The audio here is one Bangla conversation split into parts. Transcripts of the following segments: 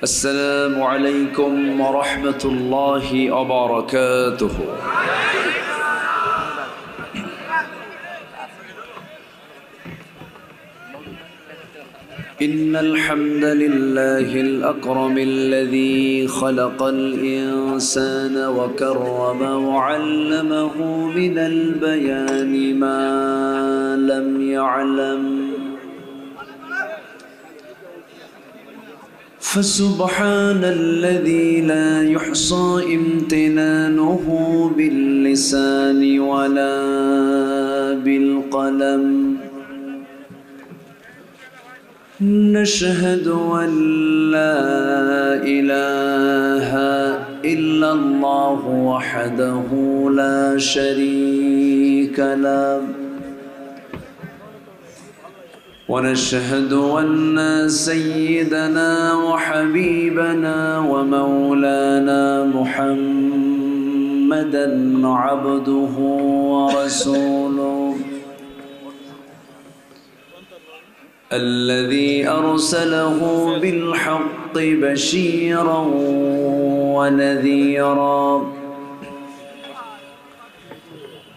السلام عليكم ورحمة الله وبركاته. إن الحمد لله الأكرم الذي خلق الإنسان وكرمه وعلمه من البيان ما لم يعلم، فسبحان الذي لا يحصى امتنانه باللسان ولا بالقلم. نشهد أن لا إله إلا الله وحده لا شريك له، ونشهد أن سيدنا وحبيبنا ومولانا محمدًا عبده ورسوله الذي أرسله بالحق بشيرا ونذيرا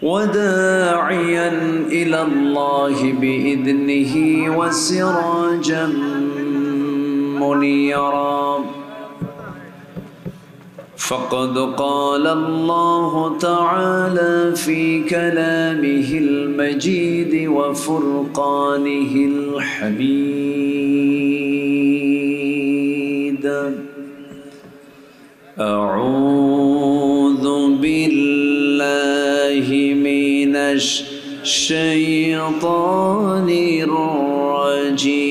وداعيا إلى الله بإذنه وسراجا منيرا. فقد قال الله تعالى في كلامه المجيد وفرقانه الحميد: أعوذ بالله من الشيطان الرجيم.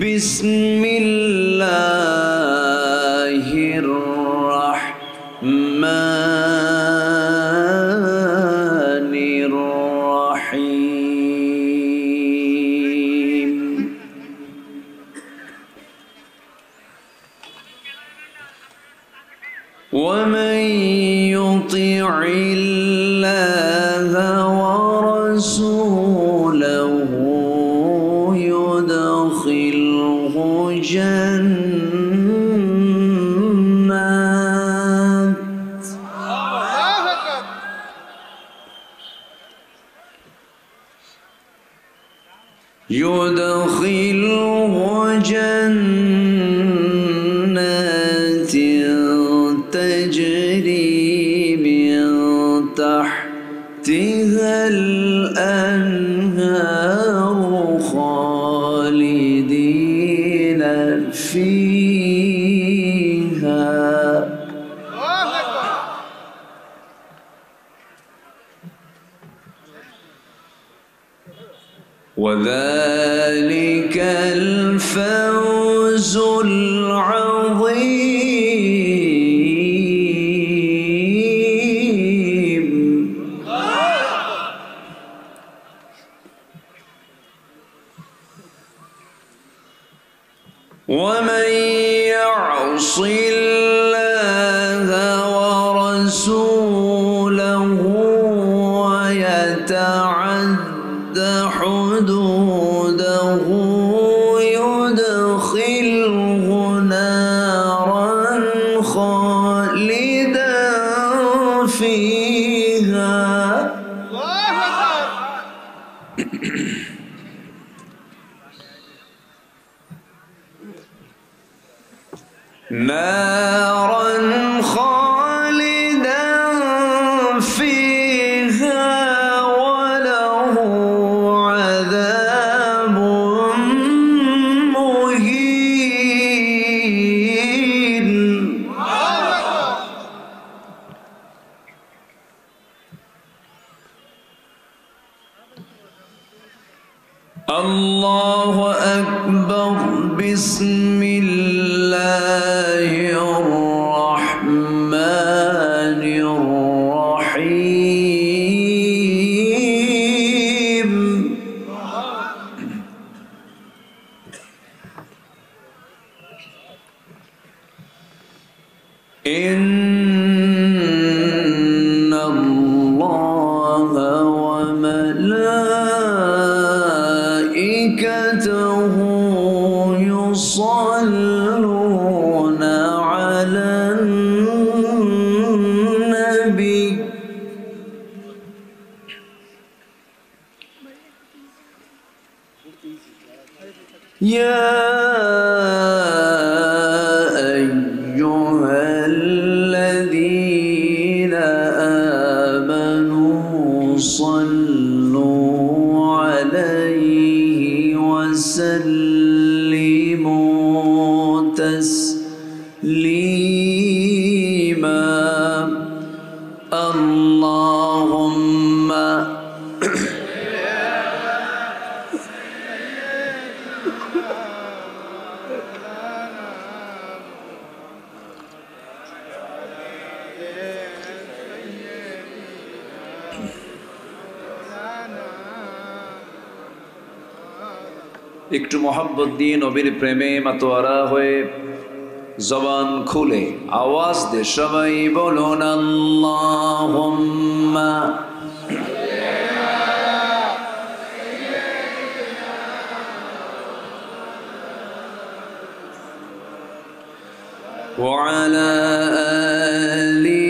بسم الله الرحمن الرحيم. ومن يطع الله ورسوله يدخله جنات تجري من تحتها الأنهار خالدين فيها. وذلك الفوز العظيم. ومن يعص الله ورسوله ويتعد حدوده يدخله نارا خالدا فيها. نارا خالدا فيها وله عذاب مهين. الله أكبر. بسم الله الرحمن الرحيم. إن الله وملائكته وملائكته يصلون على النبي يا أيها الذين آمنوا صلوا عليه وسلموا تسليما اللهم একটু মোহাব্বত দিয়ে নবীর প্রেমে মাতোয়ারা হয়ে জবান খুলে আওয়াজ দে সবাই বলুন আল্লাহুম্মা ওয়া আলা আলি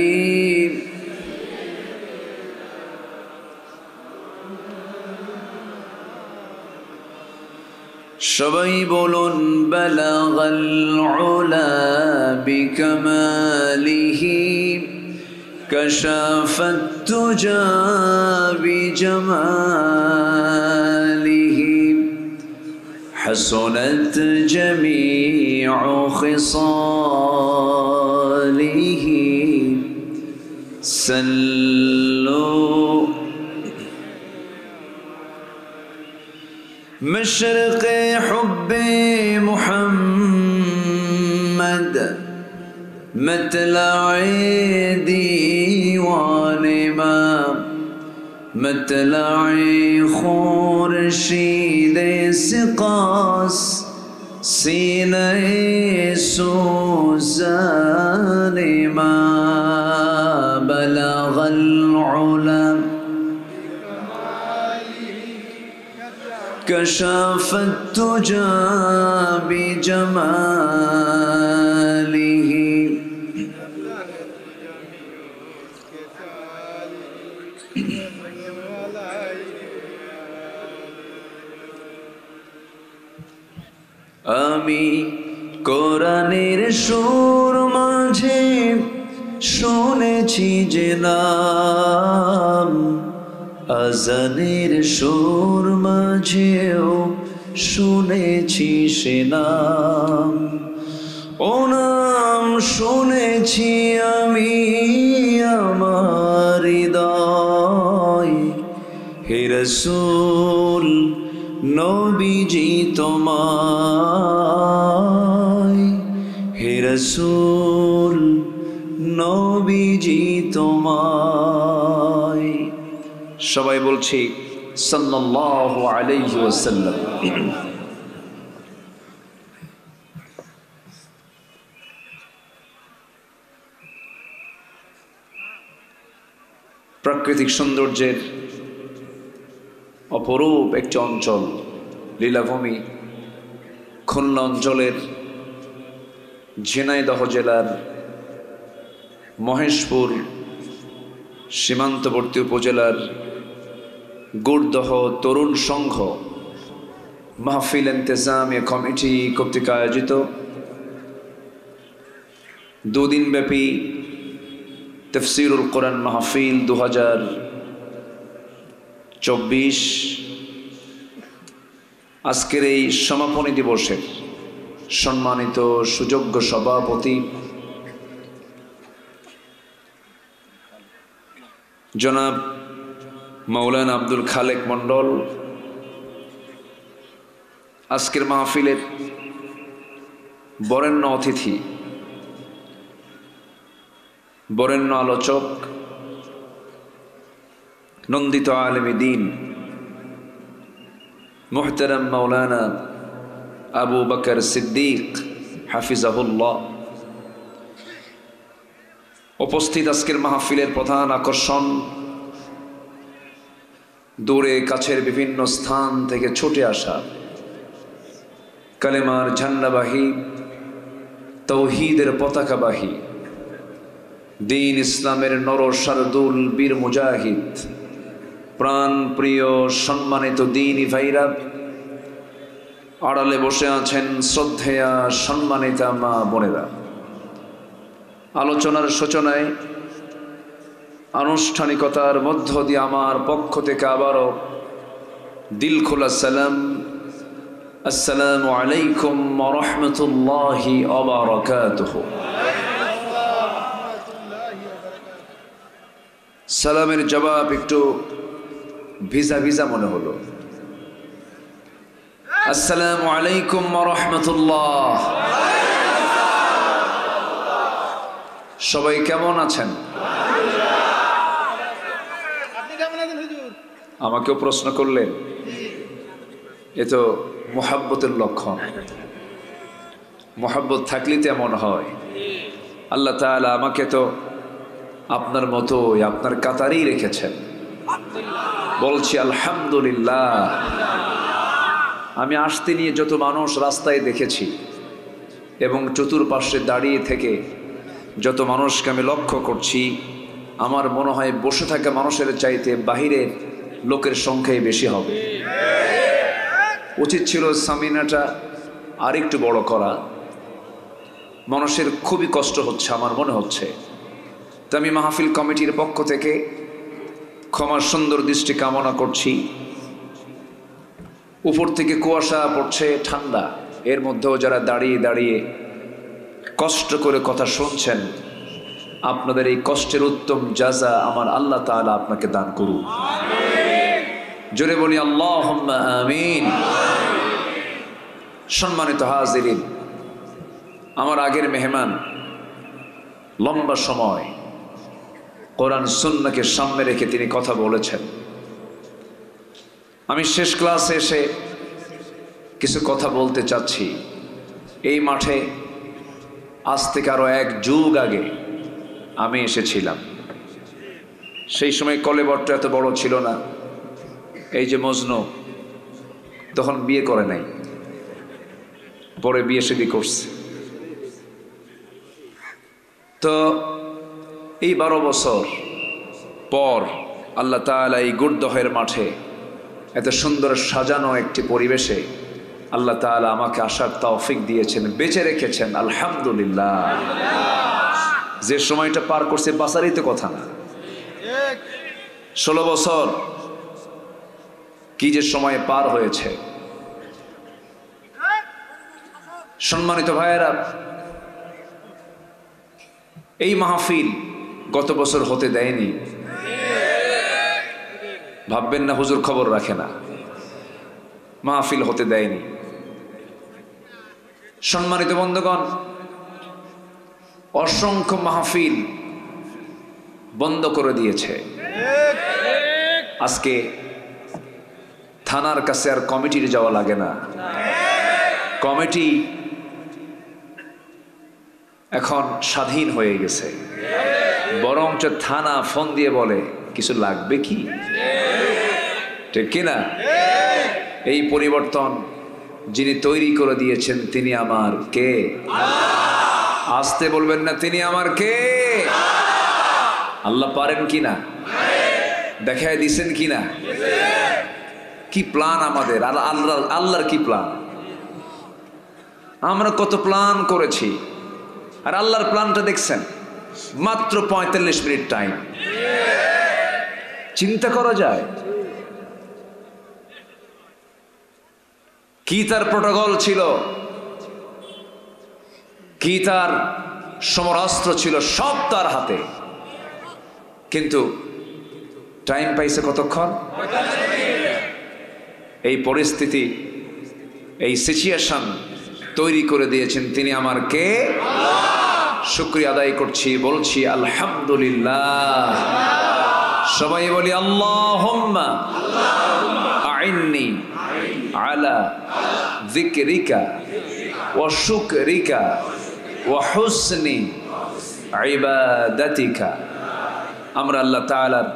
সবাই বলুন বালাগাল উলা বিকামালিহি কাশাফাত তুজা বিজামালিহি হাসনাত জামিউ খিসালিহি সাল্লু مشرق حب محمد مطلع ديوان ما مطلع خورشید سقاس سینہ سوزان ما بلغ العلا كشف التجى بجماله আমি কোরআনের সুর মাঝে শুনেছি যে নাম আজানের সুর মাঝেও শুনেছি সে নাম ও নাম শুনেছি আমি আমার হৃদয় হে রাসূল নবীজি তোমায় হে রাসূল নবীজি তোমায় সবাই বলছি সাল্লাল্লাহু আলাইহি ওয়াসাল্লাম প্রাকৃতিক সৌন্দর্যের অপরূপ একটি অঞ্চল লীলাভূমি খুলনা অঞ্চলের ঝিনাইদহ জেলার মহেশপুর সীমান্তবর্তী উপজেলার গুড়দহ তরুণ সংঘ মাহফিল ইন্তেজামিয়া কমিটি কর্তৃক আয়োজিত দুদিনব্যাপী তাফসীরুল কোরআন মাহফিল 2024 আজকের এই সমাপনী দিবসের সম্মানিত সুযোগ্য সভাপতি জনাব মাওলানা আব্দুল খালেক মন্ডল, আজকের মাহফিলের বরেণ্য অতিথি, বরেণ্য আলোচক, নন্দিত আলেমে দ্বীন মুহতারাম মাওলানা আবু বকর সিদ্দিক হাফিজাহুল্লাহ, উপস্থিত আজকের মাহফিলের প্রধান আকর্ষণ, দূরে কাছের বিভিন্ন স্থান থেকে ছুটে আসা কালেমার ঝান্ডাবাহী, তৌহিদের পতাকাবাহী, দ্বীন ইসলামের নর শারদুল বীর মুজাহিদ, প্রাণ প্রিয় সম্মানিত দ্বীনী ভাইরা, আড়ালে বসে আছেন শ্রদ্ধেয়া সম্মানিতা মা বোনেরা। আলোচনার সূচনায় আনুষ্ঠানিকতার মধ্য দিয়ে আমার পক্ষ থেকে আবারও দিল খোলা সালাম, আসসালামু আলাইকুম ওয়া রাহমাতুল্লাহি ওয়া বারাকাতুহু। সালামের জবাব একটু ভিজা ভিজা মনে হলো। আসসালামু আলাইকুম ওয়া রাহমাতুল্লাহ। সবাই কেমন আছেন? আমাকেও প্রশ্ন করলেন, এ তো মুহাব্বতের লক্ষণ। মুহাব্বত থাকলেই তেমন হয়। আল্লাহ তাআলা আমাকে তো আপনার মতোই আপনার কাতারেই রেখেছেন, বলছি আলহামদুলিল্লাহ। আমি আসতে নিয়ে যত মানুষ রাস্তায় দেখেছি এবং চতুর্পার্শ্বে দাঁড়িয়ে থেকে যত মানুষকে আমি লক্ষ্য করছি, আমার মনে হয় বসে থাকা মানুষের চাইতে বাহিরে লোকের সংখ্যাই বেশি হবে। উচিত ছিল সামিনাটা আরেকটু বড় করা। মানুষের খুবই কষ্ট হচ্ছে আমার মনে হচ্ছে। তো আমি মাহফিল কমিটির পক্ষ থেকে ক্ষমার সুন্দর দৃষ্টি কামনা করছি। উপর থেকে কুয়াশা পড়ছে, ঠান্ডা, এর মধ্যেও যারা দাঁড়িয়ে দাঁড়িয়ে কষ্ট করে কথা শুনছেন, আপনাদের এই কষ্টের উত্তম জাযা আমার আল্লাহ তাআলা আপনাকে দান করুন। জোরে বলি আল্লাহুম্মা আমিন। সম্মানিত হাজিরিন, আমার আগের মেহমান লম্বা সময় কোরআন সুন্নাহকে সামনে রেখে তিনি কথা বলেছেন। আমি শেষ ক্লাসে এসে কিছু কথা বলতে চাচ্ছি। এই মাঠে আজ থেকে আরো এক যুগ আগে আমি এসেছিলাম। সেই সময় কলেবরটা এত বড় ছিল না। এই যে মজনু তখন বিয়ে করে নাই, পরে বিয়ে শাদী করছে। তো এই 12 বছর পর আল্লাহ তাআলা এই গুরদহের মাঠে এত সুন্দর সাজানো একটি পরিবেশে আল্লাহ তাআলা আমাকে আসার তৌফিক দিয়েছেন, বেঁচে রেখেছেন, আলহামদুলিল্লাহ। যে সময়টা পার করছে বাঁচারই তো কথা না। 16 বছর কি যে সময় পার হয়েছে। সম্মানিত ভাইয়েরা, এই মাহফিল গত বছর হতে দেয়নি। ভাববেন না হুজুর খবর রাখে না, মাহফিল হতে দেয়নি। সম্মানিত বন্ধুগণ, অসংখ্য মাহফিল বন্ধ করে দিয়েছে। আজকে থানার কাছে আর কমিটির যাওয়া লাগে না। কমিটি এখন স্বাধীন হয়ে গেছে। বরঞ্চ থানা ফোন দিয়ে বলে কিছু লাগবে কি, ঠিক কিনা? এই পরিবর্তন যিনি তৈরি করে দিয়েছেন তিনি আমার কে? আসতে বলবেন না, তিনি আমার কে? আল্লাহ পারেন কিনা, দেখায় দিছেন কিনা? কি প্ল্যান আমাদের, আর আল্লাহর কি প্ল্যান? আমরা কত প্ল্যান করেছি, আর আল্লাহর প্ল্যানটা দেখছেন, মাত্র 45 মিনিট টাইম। চিন্তা করা যায় কি তার প্রোটোকল ছিল, কি তার সমরাস্ত্র ছিল, সব তার হাতে। কিন্তু টাইম পাইছে কতক্ষণ? এই পরিস্থিতি, এই সিচুয়েশন তৈরি করে দিয়েছেন তিনি আমার কে? শুকরিয়া আদায় করছি, বলছি আলহামদুলিল্লাহ। সবাই বলি আল্লাহুম্মা আইন্নি আলা যিকরিকা ওয়া শুকরিকা ওয়া হুসনি ইবাদাতিকা। আমরা আল্লাহ তাআলার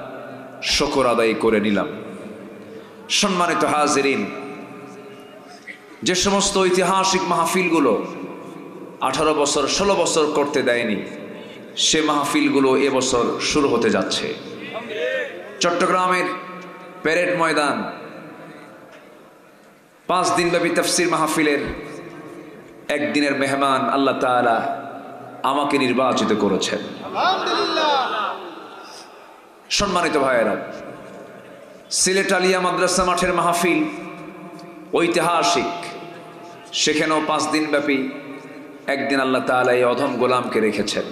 শুকর আদায় করে নিলাম। সম্মানিত হাজিরিন, যে সমস্ত ঐতিহাসিক মাহফিলগুলো 18 বছর 16 বছর করতে দেয়নি, সে মাহফিলগুলো এবছর শুরু হতে যাচ্ছে। চট্টগ্রামের প্যারেড ময়দান 5 দিনব্যাপী তাফসীর মাহফিলের একদিনের মেহমান আল্লাহ তাআলা আমাকে নির্বাচিত করেছেন। আলহামদুলিল্লাহ। সম্মানিত ভাইয়েরা, সিলেট আলিয়া মাদ্রাসা মাঠের মাহফিল ঐতিহাসিক, সেখানেও 5 দিনব্যাপী একদিন আল্লাহ তাআলা এই অধম গোলামকে রেখেছেন।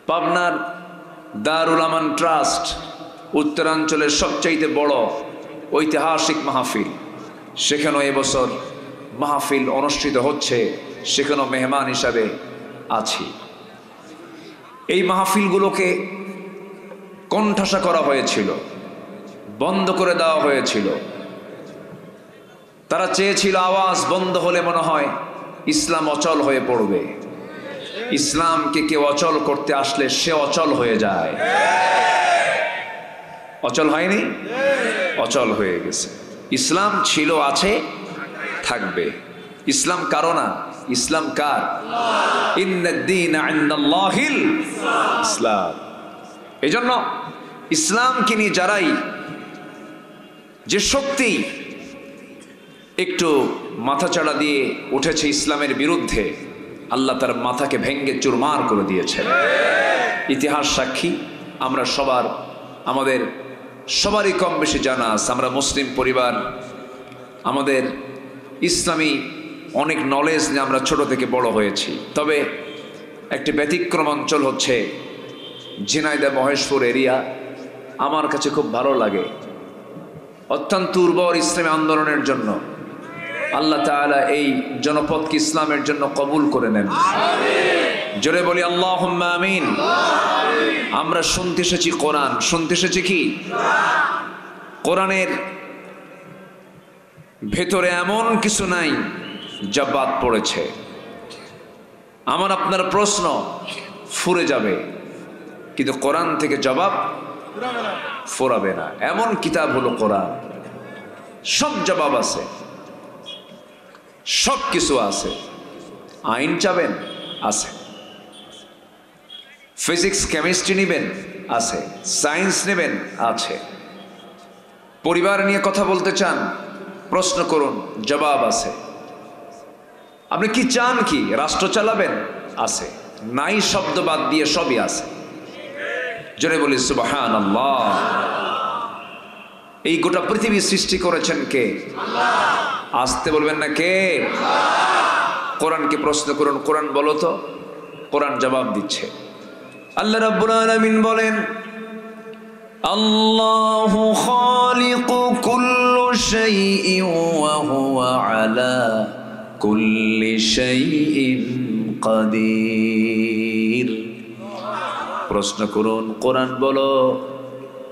পাবনার দারুল আমান ট্রাস্ট উত্তরাঞ্চলের সবচাইতে বড় ঐতিহাসিক মাহফিল, সেখানেও এবছর মাহফিল অনুষ্ঠিত হচ্ছে, সেখানেও মেহমান হিসাবে আছি। এই মাহফিলগুলোকে কণ্ঠাসা করা হয়েছিল, বন্ধ করে দেওয়া হয়েছিল। তারা চেয়েছিল আওয়াজ বন্ধ হলে মনে হয় ইসলাম অচল হয়ে পড়বে। ইসলামকে কেউ অচল করতে আসলে সে অচল হয়ে যায়। অচল হয়নি, অচল হয়ে গেছে। ইসলাম ছিল, আছে, থাকবে। ইসলাম কারো না, ইসলাম কার? ইন্নাদ-দীনা ইনদাল্লাহিল ইসলাম। এজন্য ইসলামকে নিয়ে যারাই যে শক্তি একটু মাথাচাড়া দিয়ে উঠেছে ইসলামের বিরুদ্ধে, আল্লাহ তার মাথাকে ভেঙ্গে চুরমার করে দিয়েছেন। ইতিহাস সাক্ষী, আমরা আমাদের সবারই কম বেশি জানা আছে, আমরা মুসলিম পরিবার, আমাদের ইসলামী অনেক নলেজ নিয়ে আমরা ছোট থেকে বড় হয়েছি। তবে একটি ব্যতিক্রম অঞ্চল হচ্ছে ঝিনাইদহ মহেশপুর এরিয়া। আমার কাছে খুব ভালো লাগে। অত্যন্ত উর্বর ইসলামী আন্দোলনের জন্য আল্লাহ তাআলা এই জনপদকে ইসলামের জন্য কবুল করে নেন। জোরে বলি আল্লাহুম্মা আমিন। আমরা শুনতে এসেছি কোরআন, শুনতে এসেছি কি? কোরআনের ভেতরে এমন কিছু নাই যা বাদ পড়েছে। আমার আপনার প্রশ্ন ফুরে যাবে, কিন্তু কোরআন থেকে জবাব ফুরাবে না। এমন কিতাব হলো কোরআন, সব জবাব আছে, সব কিছু আছে। আইন চাবেন, আছে। ফিজিক্স কেমিস্ট্রি নেবেন, আছে। সায়েন্স নেবেন, আছে। পরিবার নিয়ে কথা বলতে চান, প্রশ্ন করুন, জবাব আছে। আপনি কি চান, কি রাষ্ট্র চালাবেন, আছে। নাই শব্দ বাদ দিয়ে সবই আছে। জোরে বলি সুবহানাল্লাহ। এই গোটা পৃথিবী সৃষ্টি করেছেন কে? আল্লাহ। আসতে বলবেন না কে? আল্লাহ। কোরআনকে প্রশ্ন করুন, কোরআন বলো তো। কোরআন জবাব দিচ্ছে। আল্লাহ রাব্বুল আলামিন বলেন, আল্লাহু খালিকু কুল্লি শাইইন ওয়া হুয়া আলা কুল্লি শাইইন কাদির। প্রশ্ন করুন, কোরআন বলো,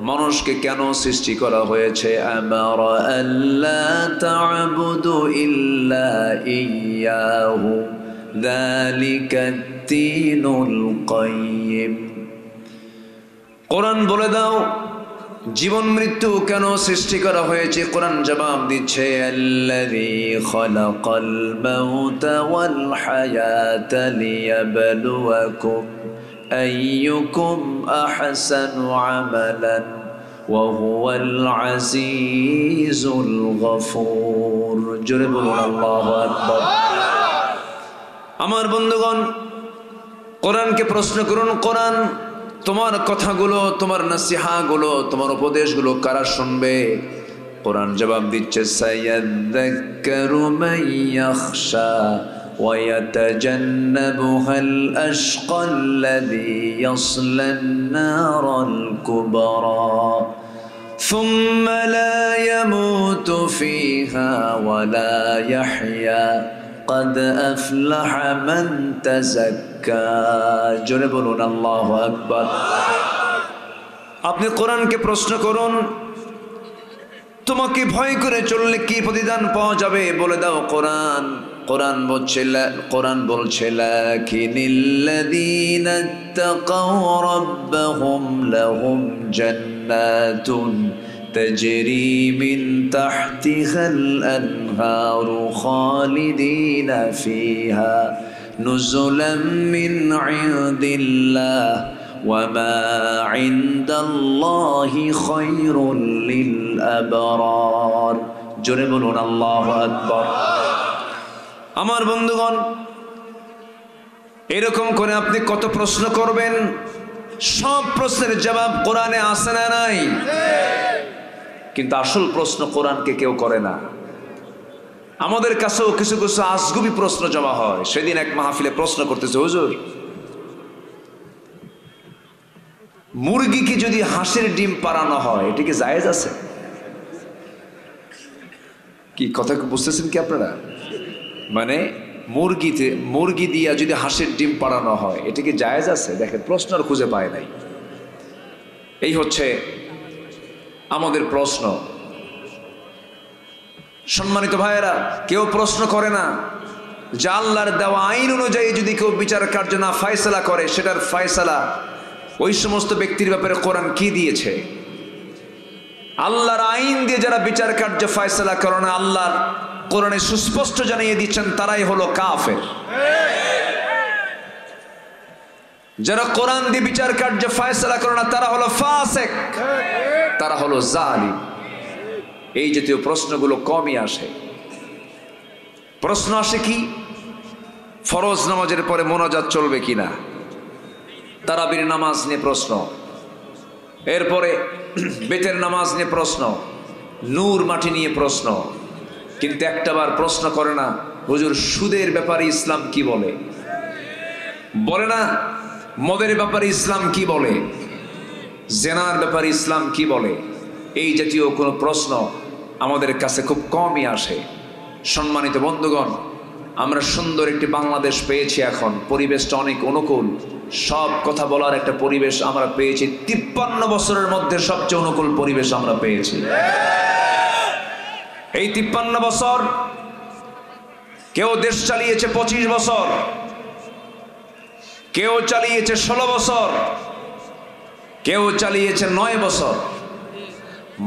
মানুষকে কেন সৃষ্টি করা হয়েছে? আমারা আল্লা তা'বুদু ইল্লা ইয়্যাহু যালিকাত-দীনুল কাইয়্যিম। কোরআন বলে দাও, জীবন মৃত্যু কেন সৃষ্টি করা হয়েছে? কোরআন জবাব দিচ্ছে, আল্লাযী খালাকাল মাউতা ওয়াল হায়াতা লিয়াবলুয়াকুম আইয়ুকুম আহসানু আমালান ওয়া হুয়াল আজিজুল গফুর। জোরে বলুন আল্লাহু আকবার। আমার বন্ধুগণ, কোরআনকে প্রশ্ন করুন, কোরআন তোমার কথাগুলো, তোমার নসিহাগুলো, তোমার উপদেশগুলো কারা শুনবে? কোরআন জবাব দিচ্ছে, সায়াযাক্কারু মান ইয়াখশা ওয়া ইয়াতাজান্নাবুহাল আশকাল্লাযী ইয়াসলান নারাল কুবরা সুম্মা লা ইয়ামুতু ফিহা ওয়া লা ইয়াহইয়া قد أفلح من تزكى। জোরে বলুন আল্লাহু আকবার। আপনি কোরআনকে প্রশ্ন করুন, তোমাকে ভয় করে চললে কি প্রতিদান পাওয়া যাবে? বলে দাও কোরআন। কোরআন বলছে লাকিনিল্লাযীনা ইত্তাকাউ রাব্বাহুম লাহুম জান্নাতুন تجري من تحتها الأنهار خالدين فيها نزلا من عند الله وما عند الله خير للأبرار জোরে বলুন আল্লাহু আকবার। আমার বন্ধুগণ, এরকম করে আপনি কত প্রশ্ন করবেন, সব প্রশ্নের জবাব কোরআনে আছে না নাই? কিন্তু আসল প্রশ্ন কোরআনকে কেউ করে না। আমাদের কাছেও কিছু কিছু আজগুবি প্রশ্ন জমা হয়। সেদিন এক মাহফিলে প্রশ্ন করতেছে, হুজুর মুরগিকে যদি হাঁসের ডিম পাড়ানো হয় এটা কি জায়েজ আছে? কি কথা বুঝতেছেন কি আপনারা? মানে মুরগি দিয়া যদি হাঁসের ডিম পাড়ানো হয় এটা কি জায়েজ আছে? দেখেন প্রশ্ন আর খুঁজে পায় নাই। এই হচ্ছে আমাদের প্রশ্ন। সম্মানিত ভাইয়েরা, কেউ প্রশ্ন করে না যে আল্লাহর দেওয়া আইন অনুযায়ী যদি কেউ বিচার কার্য না ফয়সালা করে, সেটার ফয়সালা ওই সমস্ত ব্যক্তির ব্যাপারে কোরআন কি দিয়েছে। আল্লাহর আইন দিয়ে যারা বিচার কার্য ফয়সালা করে না, আল্লাহর কোরআনে সুস্পষ্ট জানিয়ে দিচ্ছেন তারাই হলো কাফের। যারা কোরআন দিয়ে বিচার কার্য ফয়সালা করে না তারা হলো ফাসিক, তারা হলো জালিম। এই জাতীয় প্রশ্নগুলো কমই আসে। প্রশ্ন আসে কি, ফরজ নামাজের পরে মোনাজাত চলবে কিনা, তারাবির নামাজ নিয়ে প্রশ্ন, এরপরে বেতের নামাজ নিয়ে প্রশ্ন, নূর মাটি নিয়ে প্রশ্ন। কিন্তু একটাবার প্রশ্ন করে না, হুজুর সুদের ব্যাপারে ইসলাম কি বলে? বলে না মদের ব্যাপারে ইসলাম কি বলে, জেনার ব্যাপারে ইসলাম কি বলে। এই জাতীয় কোনো প্রশ্ন আমাদের কাছে খুব কমই আসে। সম্মানিত বন্ধুগণ, আমরা সুন্দর একটি বাংলাদেশ পেয়েছি। এখন পরিবেশটা অনেক অনুকূল, সব কথা বলার একটা পরিবেশ আমরা পেয়েছি। 53 বছরের মধ্যে সবচেয়ে অনুকূল পরিবেশ আমরা পেয়েছি। এই 53 বছর কেউ দেশ চালিয়েছে 25 বছর, কেউ চালিয়েছে 16 বছর, কেউ চালিয়েছে 9 বছর,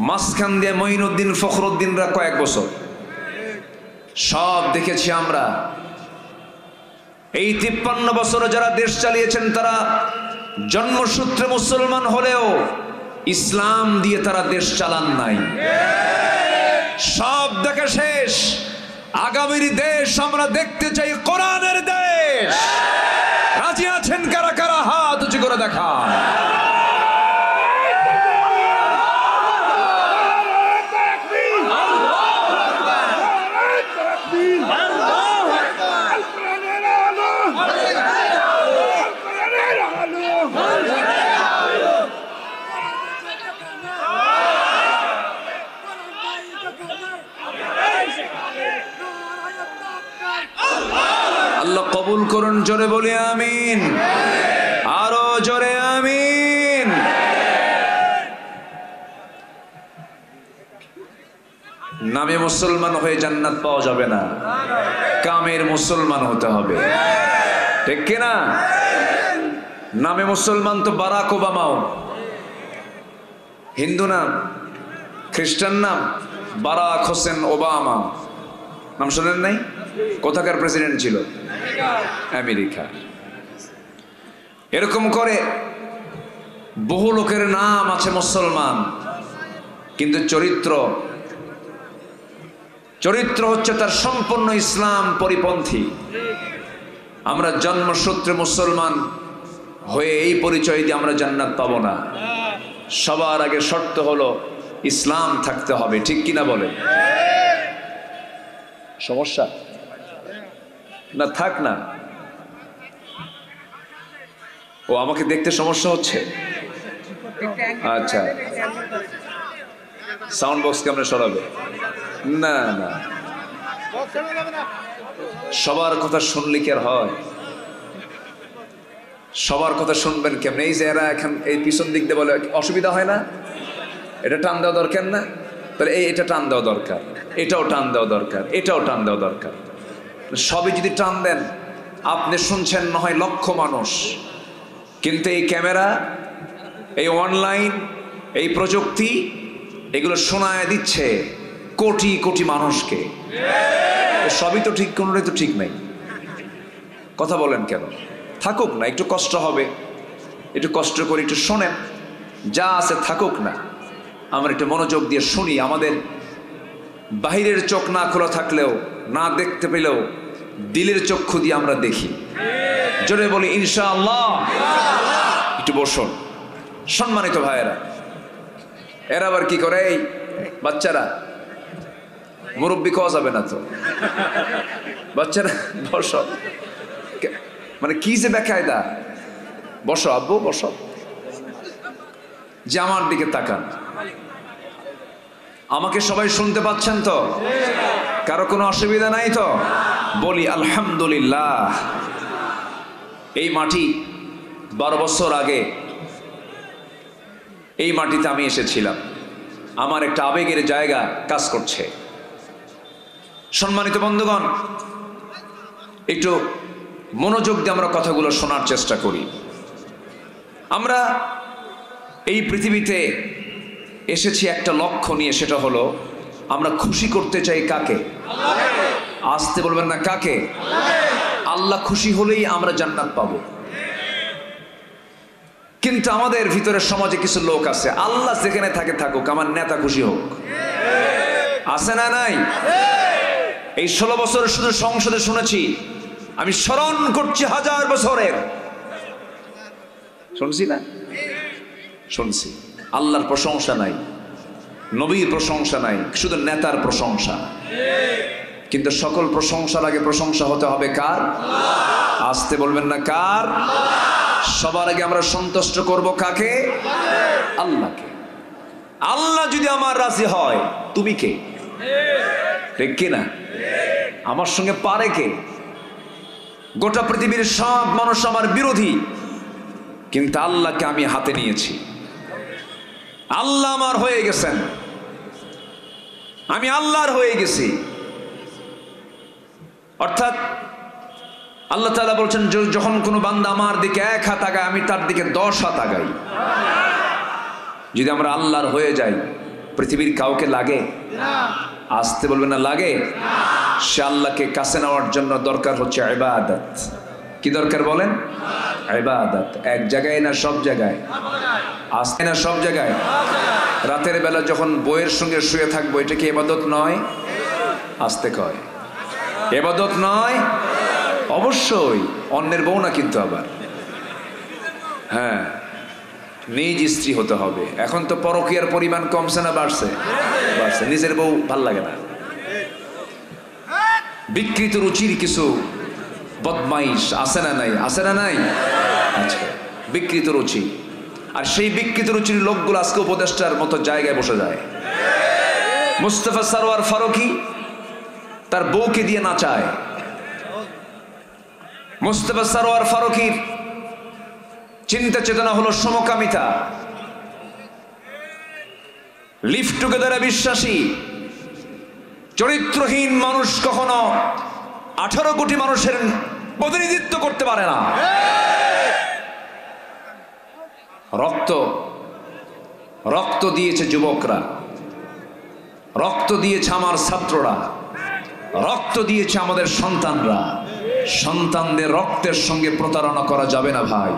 মাঝখান দিয়ে মঈনুদ্দিন ফখরুদ্দিনরা কয়েক বছর। সব দেখেছি আমরা। এই 53 বছরে যারা দেশ চালিয়েছেন তারা জন্মসূত্রে মুসলমান হলেও ইসলাম দিয়ে তারা দেশ চালান নাই। সব দেখা শেষ, আগামীর দেশ আমরা দেখতে চাই কোরআনের দেশ। রাজি আছেন কারা কারা? হাত উঁচু করে দেখান। আল্লাহ কবুল করুন, জোরে বলি আমিন, আরো জোরে আমিন। নামে মুসলমান হয়ে জান্নাত পাওয়া যাবে না, কামের মুসলমান হতে হবে, ঠিক কিনা? নামে মুসলমান তো বারাক ওবামাও হিন্দু নাম, খ্রিস্টান নাম বারাক হোসেন ওবামা, নাম শোনেন নাই? কোথাকার প্রেসিডেন্ট ছিল? আমেরিকা। এরকম করে বহু লোকের নাম আছে মুসলমান, কিন্তু চরিত্র হচ্ছে তার সম্পূর্ণ ইসলাম পরিপন্থী। আমরা জন্মসূত্রে মুসলমান হয়ে এই পরিচয় দিয়ে আমরা জান্নাত পাবো না। সবার আগে শর্ত হলো ইসলাম থাকতে হবে, ঠিক কিনা বলে? সমস্যা না? থাক না। ও আমাকে দেখতে সমস্যা হচ্ছে? আচ্ছা, সাউন্ড বক্স কেমনে সরাবে? না না, সবার কথা শুনলে কি আর হয়? সবার কথা শুনবেন কেমনে? এই যে এরা এখন এই পিছন দিক দিয়ে বলে অসুবিধা হয় না, এটা টান দেওয়া দরকার না, তাহলে এটা টান দেওয়া দরকার, এটাও টান দেওয়া দরকার, এটাও টান দেওয়া দরকার। সবই যদি টান দেন, আপনি শুনছেন না হয় লক্ষ মানুষ, কিন্তু এই ক্যামেরা, এই অনলাইন, এই প্রযুক্তি, এগুলো শোনায় দিচ্ছে কোটি কোটি মানুষকে। সবই তো ঠিক, কোনোটাই তো ঠিক নাই। কথা বলেন কেন? থাকুক না, একটু কষ্ট হবে, একটু কষ্ট করে একটু শোনেন, যা আছে থাকুক না, আমরা একটু মনোযোগ দিয়ে শুনি। আমাদের বাহিরের চোখ না খোলা থাকলেও, না দেখতে পেলেও দিলের চক্ষু দিয়ে আমরা দেখি। জোরে বলি ইনশাআল্লাহ। একটু বসুন সম্মানিত ভাইয়েরা। এরা আবার কি করে, এই বাচ্চারা, মুরব্বি খাওয়া যাবে না তো, বাচ্চারা বসো, মানে কি যে বেকায়দা। বসো আব্বু বসো, যে আমার দিকে তাকান। আমাকে সবাই শুনতে পাচ্ছেন তো? কারো কোনো অসুবিধা নাই তো? বলি আলহামদুলিল্লাহ। এই মাটি 12 বছর আগে এই মাটিতে আমি এসেছিলাম। আমার একটা আবেগের জায়গা কাজ করছে। সম্মানিত বন্ধুগণ, একটু মনোযোগ দিয়ে আমরা কথাগুলো শোনার চেষ্টা করি। আমরা এই পৃথিবীতে এসেছি একটা লক্ষ্য নিয়ে, সেটা হলো আমরা খুশি করতে চাই কাকে? আসতে বলবেন না, কাকে? আল্লাহ খুশি হলেই আমরা জান্নাত পাবো। কিন্তু আমাদের ভিতরে সমাজে কিছু লোক আছে, আল্লাহ যেখানে থাকে থাকুক, আমার নেতা খুশি হোক। আছে না নাই? এই 16 বছর শুধু সংসদে শুনেছি, আমি স্মরণ করছি 1000 বছরের, শুনছি না? শুনছি। আল্লাহর প্রশংসা নাই, নবীর প্রশংসা নাই, শুধু নেতার প্রশংসা। কিন্তু সকল প্রশংসার আগে প্রশংসা হতে হবে কার? আসতে বলবেন না, কার? সবার আগে আমরা সন্তুষ্ট করব কাকে? আল্লাহকে। আল্লাহ যদি আমার রাজি হয়, তুমি কে? ঠিক কিনা? আমার সঙ্গে পারে কে? গোটা পৃথিবীর সব মানুষ আমার বিরোধী, কিন্তু আল্লাহকে আমি হাতে নিয়েছি। আল্লাহ আমার হয়ে গেছেন, আমি আল্লাহর হয়ে গেছি। অর্থাৎ আল্লাহ তাআলা বলছেন, যখন কোনো বান্দা আমার দিকে 1 হাত আগায়, আমি তার দিকে 10 হাত আগাই। যদি আমরা আল্লাহর হয়ে যাই, পৃথিবীর কাউকে লাগে? আসতে বলবেন না, লাগে? সে আল্লাহকে কাছে নেওয়ার জন্য দরকার হচ্ছে ইবাদত। কি দরকার বলেন? ইবাদত। এক জায়গায় না সব জায়গায়? আসতে না সব জায়গায়? রাতের বেলা যখন বউয়ের সঙ্গে শুয়ে থাকবো, এটা কি ইবাদত নয়? আসতে কয়, ইবাদত নয়? অবশ্যই। অন্যের বউ না কিন্তু আবার, হ্যাঁ, নিজ স্ত্রী হতে হবে। এখন তো পরকীয়ার পরিমাণ কমছে না বাড়ছে? বাড়ছে। নিজের বউ ভাল লাগে না। বিকৃত রুচির কিছু বদমাইশ আছে না নাই? আছে না নাই? আচ্ছা, বিকৃত রুচি। আর সেই বিকৃত রুচির লোকগুলো আজকে উপদেষ্টার মতো জায়গায় বসে যায়। মুস্তাফা সরওয়ার ফারুকী তার বউকে দিয়ে নাচায়। মুস্তাফা সরওয়ার ফারুকীর চিন্তা চেতনা হলো সমকামিতা, লিভ টুগেদারে বিশ্বাসী। চরিত্রহীন মানুষ কখনো 18 কোটি মানুষের প্রতিনিধিত্ব করতে পারে না। রক্ত রক্ত দিয়েছে যুবকরা, রক্ত দিয়েছে আমার ছাত্ররা, রক্ত দিয়েছে আমাদের সন্তানরা। সন্তানদের রক্তের সঙ্গে প্রতারণা করা যাবে না ভাই।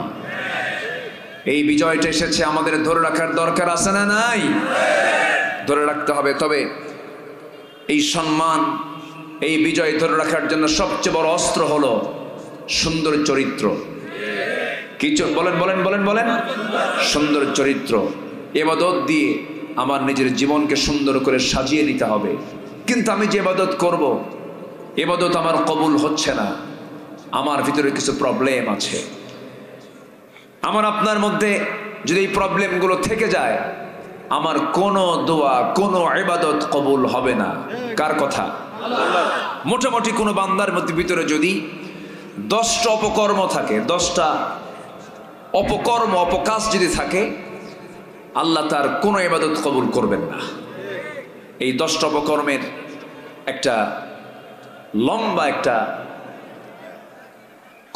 এই বিজয়টা এসেছে, আমাদের ধরে রাখার দরকার আছে না নাই? ধরে রাখতে হবে। তবে এই সম্মান, এই বিজয় ধরে রাখার জন্য সবচেয়ে বড় অস্ত্র হলো সুন্দর চরিত্র। কিছু বলেন বলেন বলেন বলেন, সুন্দর চরিত্র। ইবাদত দিয়ে আমার নিজের জীবনকে সুন্দর করে সাজিয়ে নিতে হবে। কিন্তু আমি যে ইবাদত করব, ইবাদত আমার কবুল হচ্ছে না, আমার ভিতরে কিছু প্রবলেম আছে। আমার আপনার মধ্যে যদি এই প্রবলেমগুলো থেকে যায়, আমার কোনো দোয়া, কোনো ইবাদত কবুল হবে না। কার কথা? মোটামুটি কোনো বান্দার মধ্যে ভিতরে যদি 10টা অপকর্ম থাকে, 10টা অপকর্ম, অপকাজ যদি থাকে, আল্লাহ তার কোনো ইবাদত কবুল করবেন না। এই 10টা অপকর্মের একটা লম্বা একটা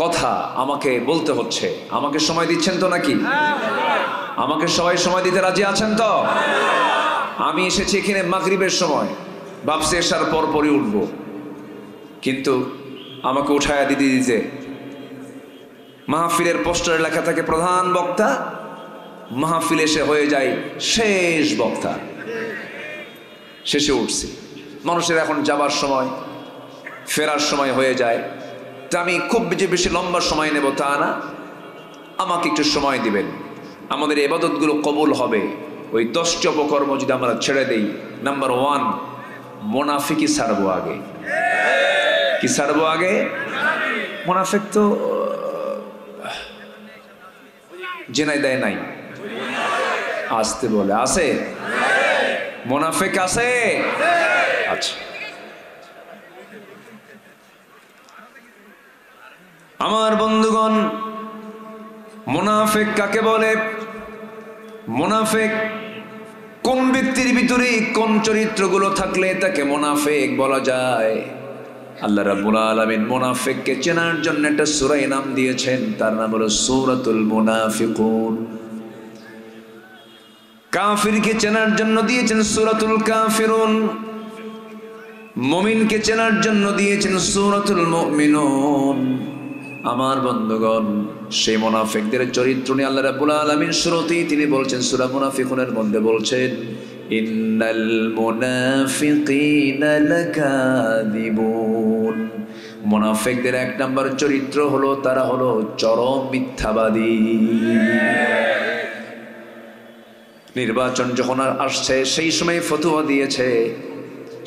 কথা আমাকে বলতে হচ্ছে। আমাকে সময় দিচ্ছেন তো নাকি? আমাকে সবাই সময় দিতে রাজি আছেন তো? আমি এসেছি এখানে মাগরিবের সময়, ভাবছি এসার পর পরই উঠব, কিন্তু আমাকে উঠায়া দিতে দিতে মাহফিলের পোস্টারে লেখা থাকে প্রধান বক্তা, মাহফিল এসে হয়ে যায় শেষ বক্তা। শেষে উঠছি, মানুষের এখন যাবার সময় ফেরার সময় হয়ে যায়, তা আমি খুব বেশি লম্বা সময় নেব তা না, আমাকে একটু সময় দিবেন, আমাদের ইবাদতগুলো কবুল হবে। ওই 10টি অপকর্ম যদি আমরা ছেড়ে দেই, নাম্বার 1 মুনাফিকি ছাড়বো আগে। কি ছাড়বো আগে? মুনাফিক তো জেনাই দেয় নাই, আসতে বলে আছে, মুনাফিক আছে। আচ্ছা, আমার বন্ধুগণ, মুনাফিক কাকে বলে? মুনাফিক কোন ব্যক্তির ভিতরে কোন চরিত্রগুলো থাকলে তাকে মুনাফিক বলা যায়? আল্লাহ রাব্বুল আলামিন মুনাফিককে চেনার জন্য একটা সূরা নাম দিয়েছেন, তার নাম হলো সূরাতুল মুনাফিকুন। কাফিরকে চেনার জন্য দিয়েছেন সূরাতুল কাফিরুন, মুমিনকে চেনার জন্য দিয়েছেন সূরাতুল মুমিনুন। আমার বন্ধুগণ, সেই মুনাফিকদের চরিত্র নিয়ে আল্লাহ রাব্বুল আলামিন শুরুতেই তিনি বলছেন, সূরা মুনাফিকুনের মধ্যে বলছেন, ইন্নাল মুনাফিকিনা লাকাযিবুন। মুনাফিকদের 1 নম্বর চরিত্র হলো তারা হলো চরম মিথ্যাবাদী। নির্বাচন যখন আসছে সেই সময় ফতোয়া দিয়েছে,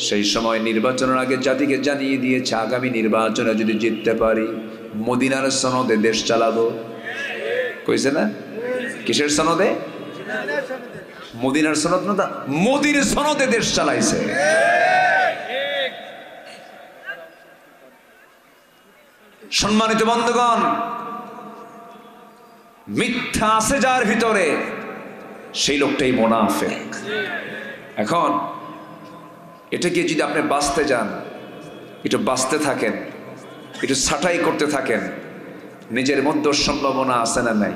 সেই সময় নির্বাচনের আগে জাতিকে জানিয়ে দিয়েছে আগামী নির্বাচনে যদি জিততে পারি মদিনার সনদে দেশ চালাবো। কইছে না? কিসের সনদে? মদিনার সনদ না, মোদির সনদে দেশ চালাইছে। সম্মানিত বন্ধুগণ, মিথ্যা আছে যার ভিতরে, সেই লোকটাই মুনাফিক। এখন এটাকে যদি আপনি বাঁচতে যান, একটু বাঁচতে থাকেন, একটু ছাঁটাই করতে থাকেন, নিজের মধ্যে সম্ভাবনা আছে না নাই?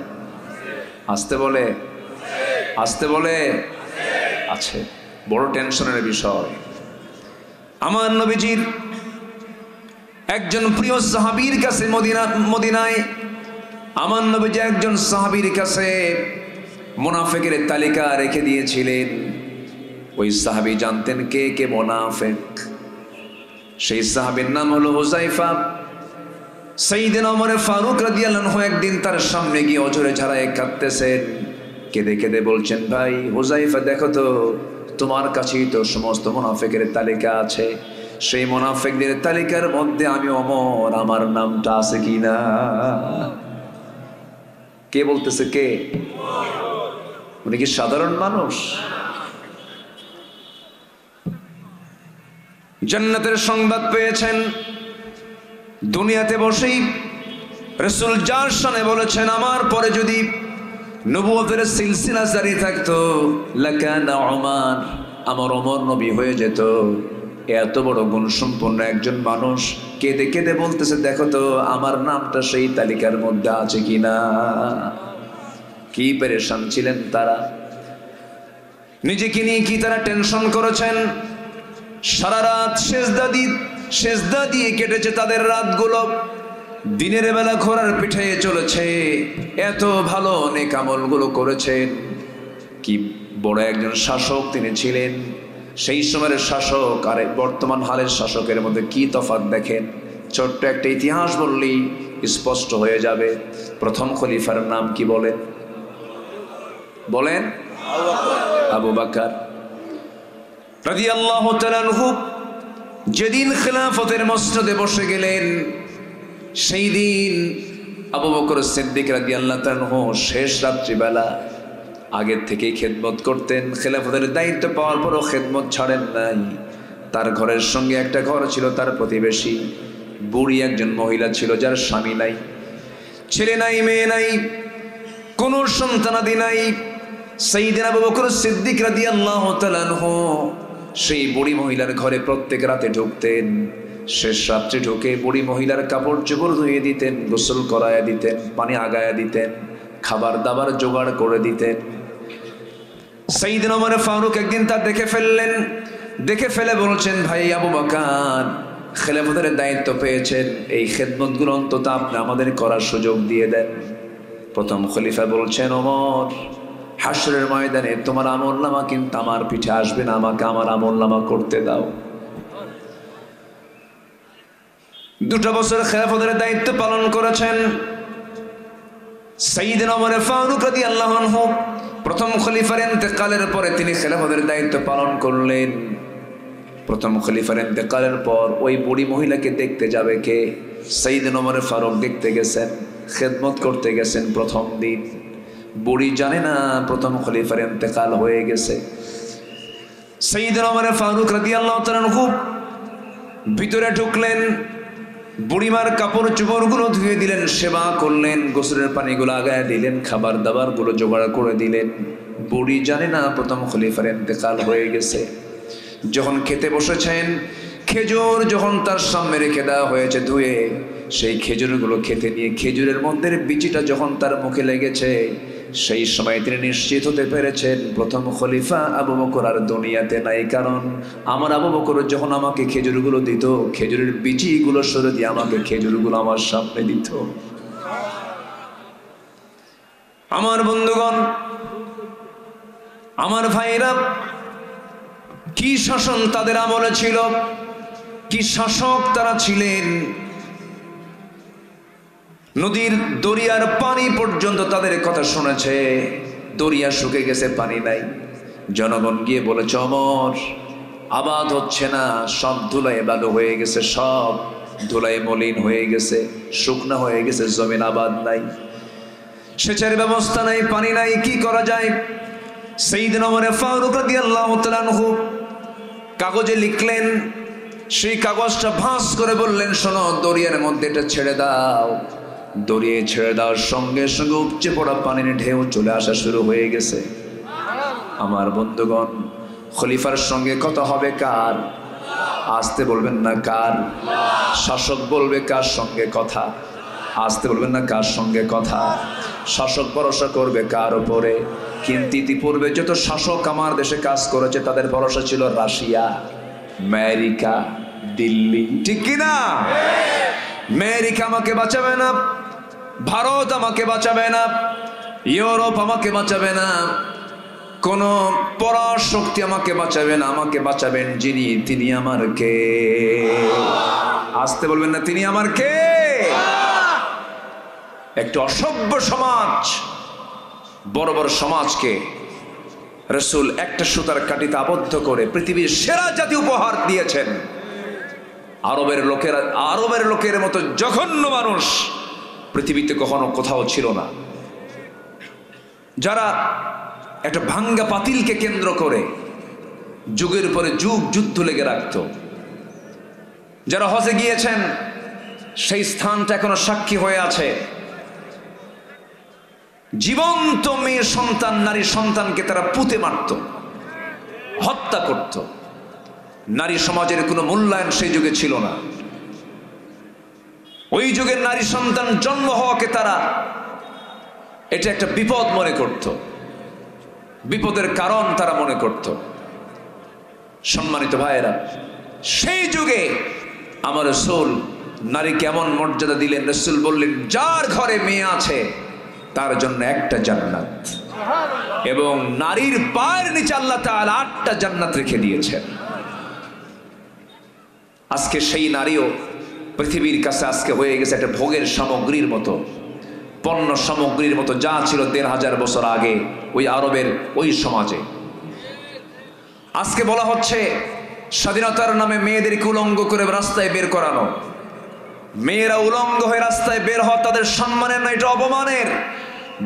আসতে বলে, আসতে বলে আছে। বড় টেনশনের বিষয়। আমার নবীজির একজন প্রিয় সাহাবীর কাছে মদিনায় আমার নবীজি একজন সাহাবীর কাছে মুনাফিকের তালিকা রেখে দিয়েছিলেন। ওই সাহাবী জানতেন কে কে মুনাফিক। সেই সাহাবীর নাম হলো হুযায়ফা। সাইয়েদনা ওমর ফারুক রাদিয়াল্লাহু আনহু একদিন তার সামনে গিয়ে অঝরে ঝরায় কাঁদতেছেন, কেঁদে কেঁদে বলছেন, ভাই হুযায়ফা, দেখো তো তোমার কাছেই তো সমস্ত মুনাফিকের তালিকা আছে, সেই মুনাফিকদের তালিকার মধ্যে আমি ওমর, আমার নামটা আছে কিনা? কে বলতেছে? কে? উনি কি সাধারণ মানুষ? জান্নাতের সংবাদ পেয়েছেন, দুনিয়াতে বসেই রাসূল যার শানে বলেছেন, আমার পরে যদি নবুয়তের সিলসিলা জারি থাকতো লাকানা ওমর, আমার ওমর নবী হয়ে যেত। এত বড় গুণসম্পন্ন একজন মানুষ কেঁদে কেঁদে বলতেছে, দেখো তো আমার নামটা সেই তালিকার মধ্যে আছে কিনা। কি পেরেশান ছিলেন তারা, নিজেকে নিয়ে কি তারা টেনশন করেছেন। সারা রাত সেজদা দিয়ে কেটেছে তাদের রাতগুলো। দিনের বেলা ঘোড়ার পিঠে চলেছে, এত ভালো নেক আমলগুলো করেছেন। কি বড় একজন শাসক তিনি ছিলেন। সেই সময়ের শাসক আর বর্তমান হালের শাসকের মধ্যে কি তফাৎ দেখেন। ছোট্ট একটা ইতিহাস বললেই স্পষ্ট হয়ে যাবে। প্রথম খলিফার নাম কি বলেন? বলেন? আবু বকর রাদিয়াল্লাহু তাআলা আনহু যেদিন খেলাফতের মসনদে বসে গেলেন, সেই দিন আবু বকর সিদ্দিক রাদিয়াল্লাহু তাআলা আনহু শেষ রাত্রিবেলা আগের থেকেই খেদমত করতেন। খেলাফতের দায়িত্ব পাওয়ার পরও খেদমত ছাড়েন নাই। তার ঘরের সঙ্গে একটা ঘর ছিল তার প্রতিবেশী, বুড়ি একজন মহিলা ছিল যার স্বামী নাই, ছেলে নাই, মেয়ে নাই, কোনো সন্তানাদি নাই। সাইয়েদনা আবু বকর সিদ্দিক রাদিয়াল্লাহু তাআলা আনহু সেই বুড়ি মহিলার ঘরে প্রত্যেক রাতে ঢুকতেন। শেষ রাত্রে ঢুকে বুড়ি মহিলার কাপড় চোপড় ধুয়ে দিতেন, গোসল করায়া দিতেন, পানি আগায়া দিতেন, খাবার দাবার জোগাড় করে দিতেন। সাইয়েদনা ওমর ফারুক একদিন তা দেখে ফেললেন, দেখে ফেলে বলছেন, ভাই আবু বকর, খেলাফতের দায়িত্ব পেয়েছেন, এই খেদমতগুলো অন্তত আপনি আমাদের করার সুযোগ দিয়ে দেন। প্রথম খলিফা বলছেন, ওমর, হাসরের ময়দানে তোমার আমলনামা কিন্তু আমার পিঠে আসবে না, আমাকে আমার আমলনামা করতে দাও। 2 বছর খেলাফতের দায়িত্ব পালন করেছেন সাইয়েদনা ওমর ফারুক রাদিয়াল্লাহু আনহু। প্রথম খলিফার ইন্তেকালের পরে তিনি খেলাফতের দায়িত্ব পালন করলেন। প্রথম খলিফার ইন্তেকালের পর ওই বুড়ি মহিলাকে দেখতে যাবে কে? সাইয়েদনা ওমর ফারুক দেখতে গেছেন, খেদমত করতে গেছেন। প্রথম দিন বুড়ি জানে না প্রথম খলিফার ইন্তেকাল হয়ে গেছে। সাইয়েদনা ওমর ফারুক রাদিয়াল্লাহু তাআলা আনহু ভিতরে ঢুকলেন, বুড়িমার কাপড় চোপড়গুলো ধুয়ে দিলেন, সেবা করলেন, গোসলের পানিগুলো আগায় দিলেন, খাবার দাবার গুলো জোগাড় করে দিলেন। বুড়ি জানে না প্রথম খলিফার ইন্তেকাল হয়ে গেছে। যখন খেতে বসেছেন, খেজুর যখন তার সামনে রেখে দেওয়া হয়েছে ধুয়ে, সেই খেজুরগুলো খেতে নিয়ে খেজুরের মধ্যে বিচিটা যখন তার মুখে লেগেছে, সেই সময় তিনি নিশ্চিত হতে পেরেছেন প্রথম খলিফা আবু বকর আর দুনিয়াতে নাই। কারণ আমার আবু বকর যখন আমাকে খেজুরগুলো দিত, খেজুরের বিচিগুলো সরে দিয়ে আমাকে খেজুরগুলো আমার সামনে দিত। আমার বন্ধুগণ, আমার ভাইরা, কি শাসন তাদের আমলে ছিল, কি শাসক তারা ছিলেন। নদীর দরিয়ার পানি পর্যন্ত তাদের কথা শুনেছে। দরিয়া শুকে গেছে, পানি নাই। জনগণ গিয়ে বলেছে, ওমর, আবাদ হচ্ছে না, সব ধুলায় বালু হয়ে গেছে, সব ধুলায় মলিন হয়ে গেছে, শুকনা হয়ে গেছে, জমিন আবাদ নাই, সেচের ব্যবস্থা নাই, পানি নাই, কি করা যায়? সাইয়েদনা ওমর ফারুক রাদিয়াল্লাহু তাআলা আনহু কাগজে লিখলেন, সেই কাগজটা ভাঁজ করে বললেন, শোনো, দরিয়ার মধ্যে এটা ছেড়ে দাও। দরিয়ায় ছেড়ে দেওয়ার সঙ্গে সঙ্গে উপচে পড়া পানির ঢেউ চলে আসা শুরু হয়ে গেছে। আমার বন্ধুগণ, খলিফার সঙ্গে কথা হবে কার? আসতে বলবেন না কার? শাসক বলবে কার সঙ্গে কথা? আসতে বলবেন না কার সঙ্গে কথা? শাসক ভরসা করবে কার উপরে? কিন্তু ইতিপূর্বে যত শাসক আমার দেশে কাজ করেছে, তাদের ভরসা ছিল রাশিয়া, আমেরিকা, দিল্লি, ঠিক কিনা? আমেরিকা আমাকে বাঁচাবে না, ভারত আমাকে বাঁচাবে না, ইউরোপ আমাকে বাঁচাবে না, কোন পরাশক্তি আমাকে বাঁচাবে না। আমাকে বাঁচাবেন যিনি, তিনি আমার কে? আসতে বলবেন না, তিনি আমার কে? একটা অসভ্য সমাজ, বড় বড় সমাজকে রাসূল একটা সুতার কাঠিতে আবদ্ধ করে পৃথিবীর সেরা জাতি উপহার দিয়েছেন। আরবের লোকের মতো জঘন্য মানুষ পৃথিবীতে কখনো কোথাও ছিল না, যারা একটা ভাঙ্গা পাতিলকে কেন্দ্র করে যুগের পরে যুগ যুদ্ধ লেগে রাখত। যারা হজে গিয়েছেন, সেই স্থানটা এখনো সাক্ষী হয়ে আছে। জীবন্ত মেয়ে সন্তান, নারী সন্তানকে তারা পুঁতে মারত, হত্যা করত। নারী সমাজের কোনো মূল্যায়ন সেই যুগে ছিল না। ওই যুগের নারী সন্তান জন্ম হওয়াকে তারা এটা একটা বিপদ মনে করত, বিপদের কারণ তারা মনে করত। সম্মানিত ভাইয়েরা, সেই যুগে আমার রাসূল নারী কেমন মর্যাদা দিলেন। রাসূল বললেন, যার ঘরে মেয়ে আছে তার জন্য একটা জান্নাত, এবং নারীর পায়ের নিচে আল্লাহ তাআলা 8টা জান্নাত রেখে দিয়েছেন। আজকে সেই নারীও পৃথিবীর কাছে আজকে হয়ে গেছে একটা ভোগের সামগ্রীর মতো, পণ্য সামগ্রীর মতো, যা ছিল 1500 বছর আগে ওই আরবের ওই সমাজে। আজকে বলা হচ্ছে স্বাধীনতার নামে মেয়েদেরকে উলঙ্গ করে রাস্তায় বের করানো। মেয়েরা উলঙ্গ হয়ে রাস্তায় বের হওয়া তাদের সম্মানের না, এটা অপমানের।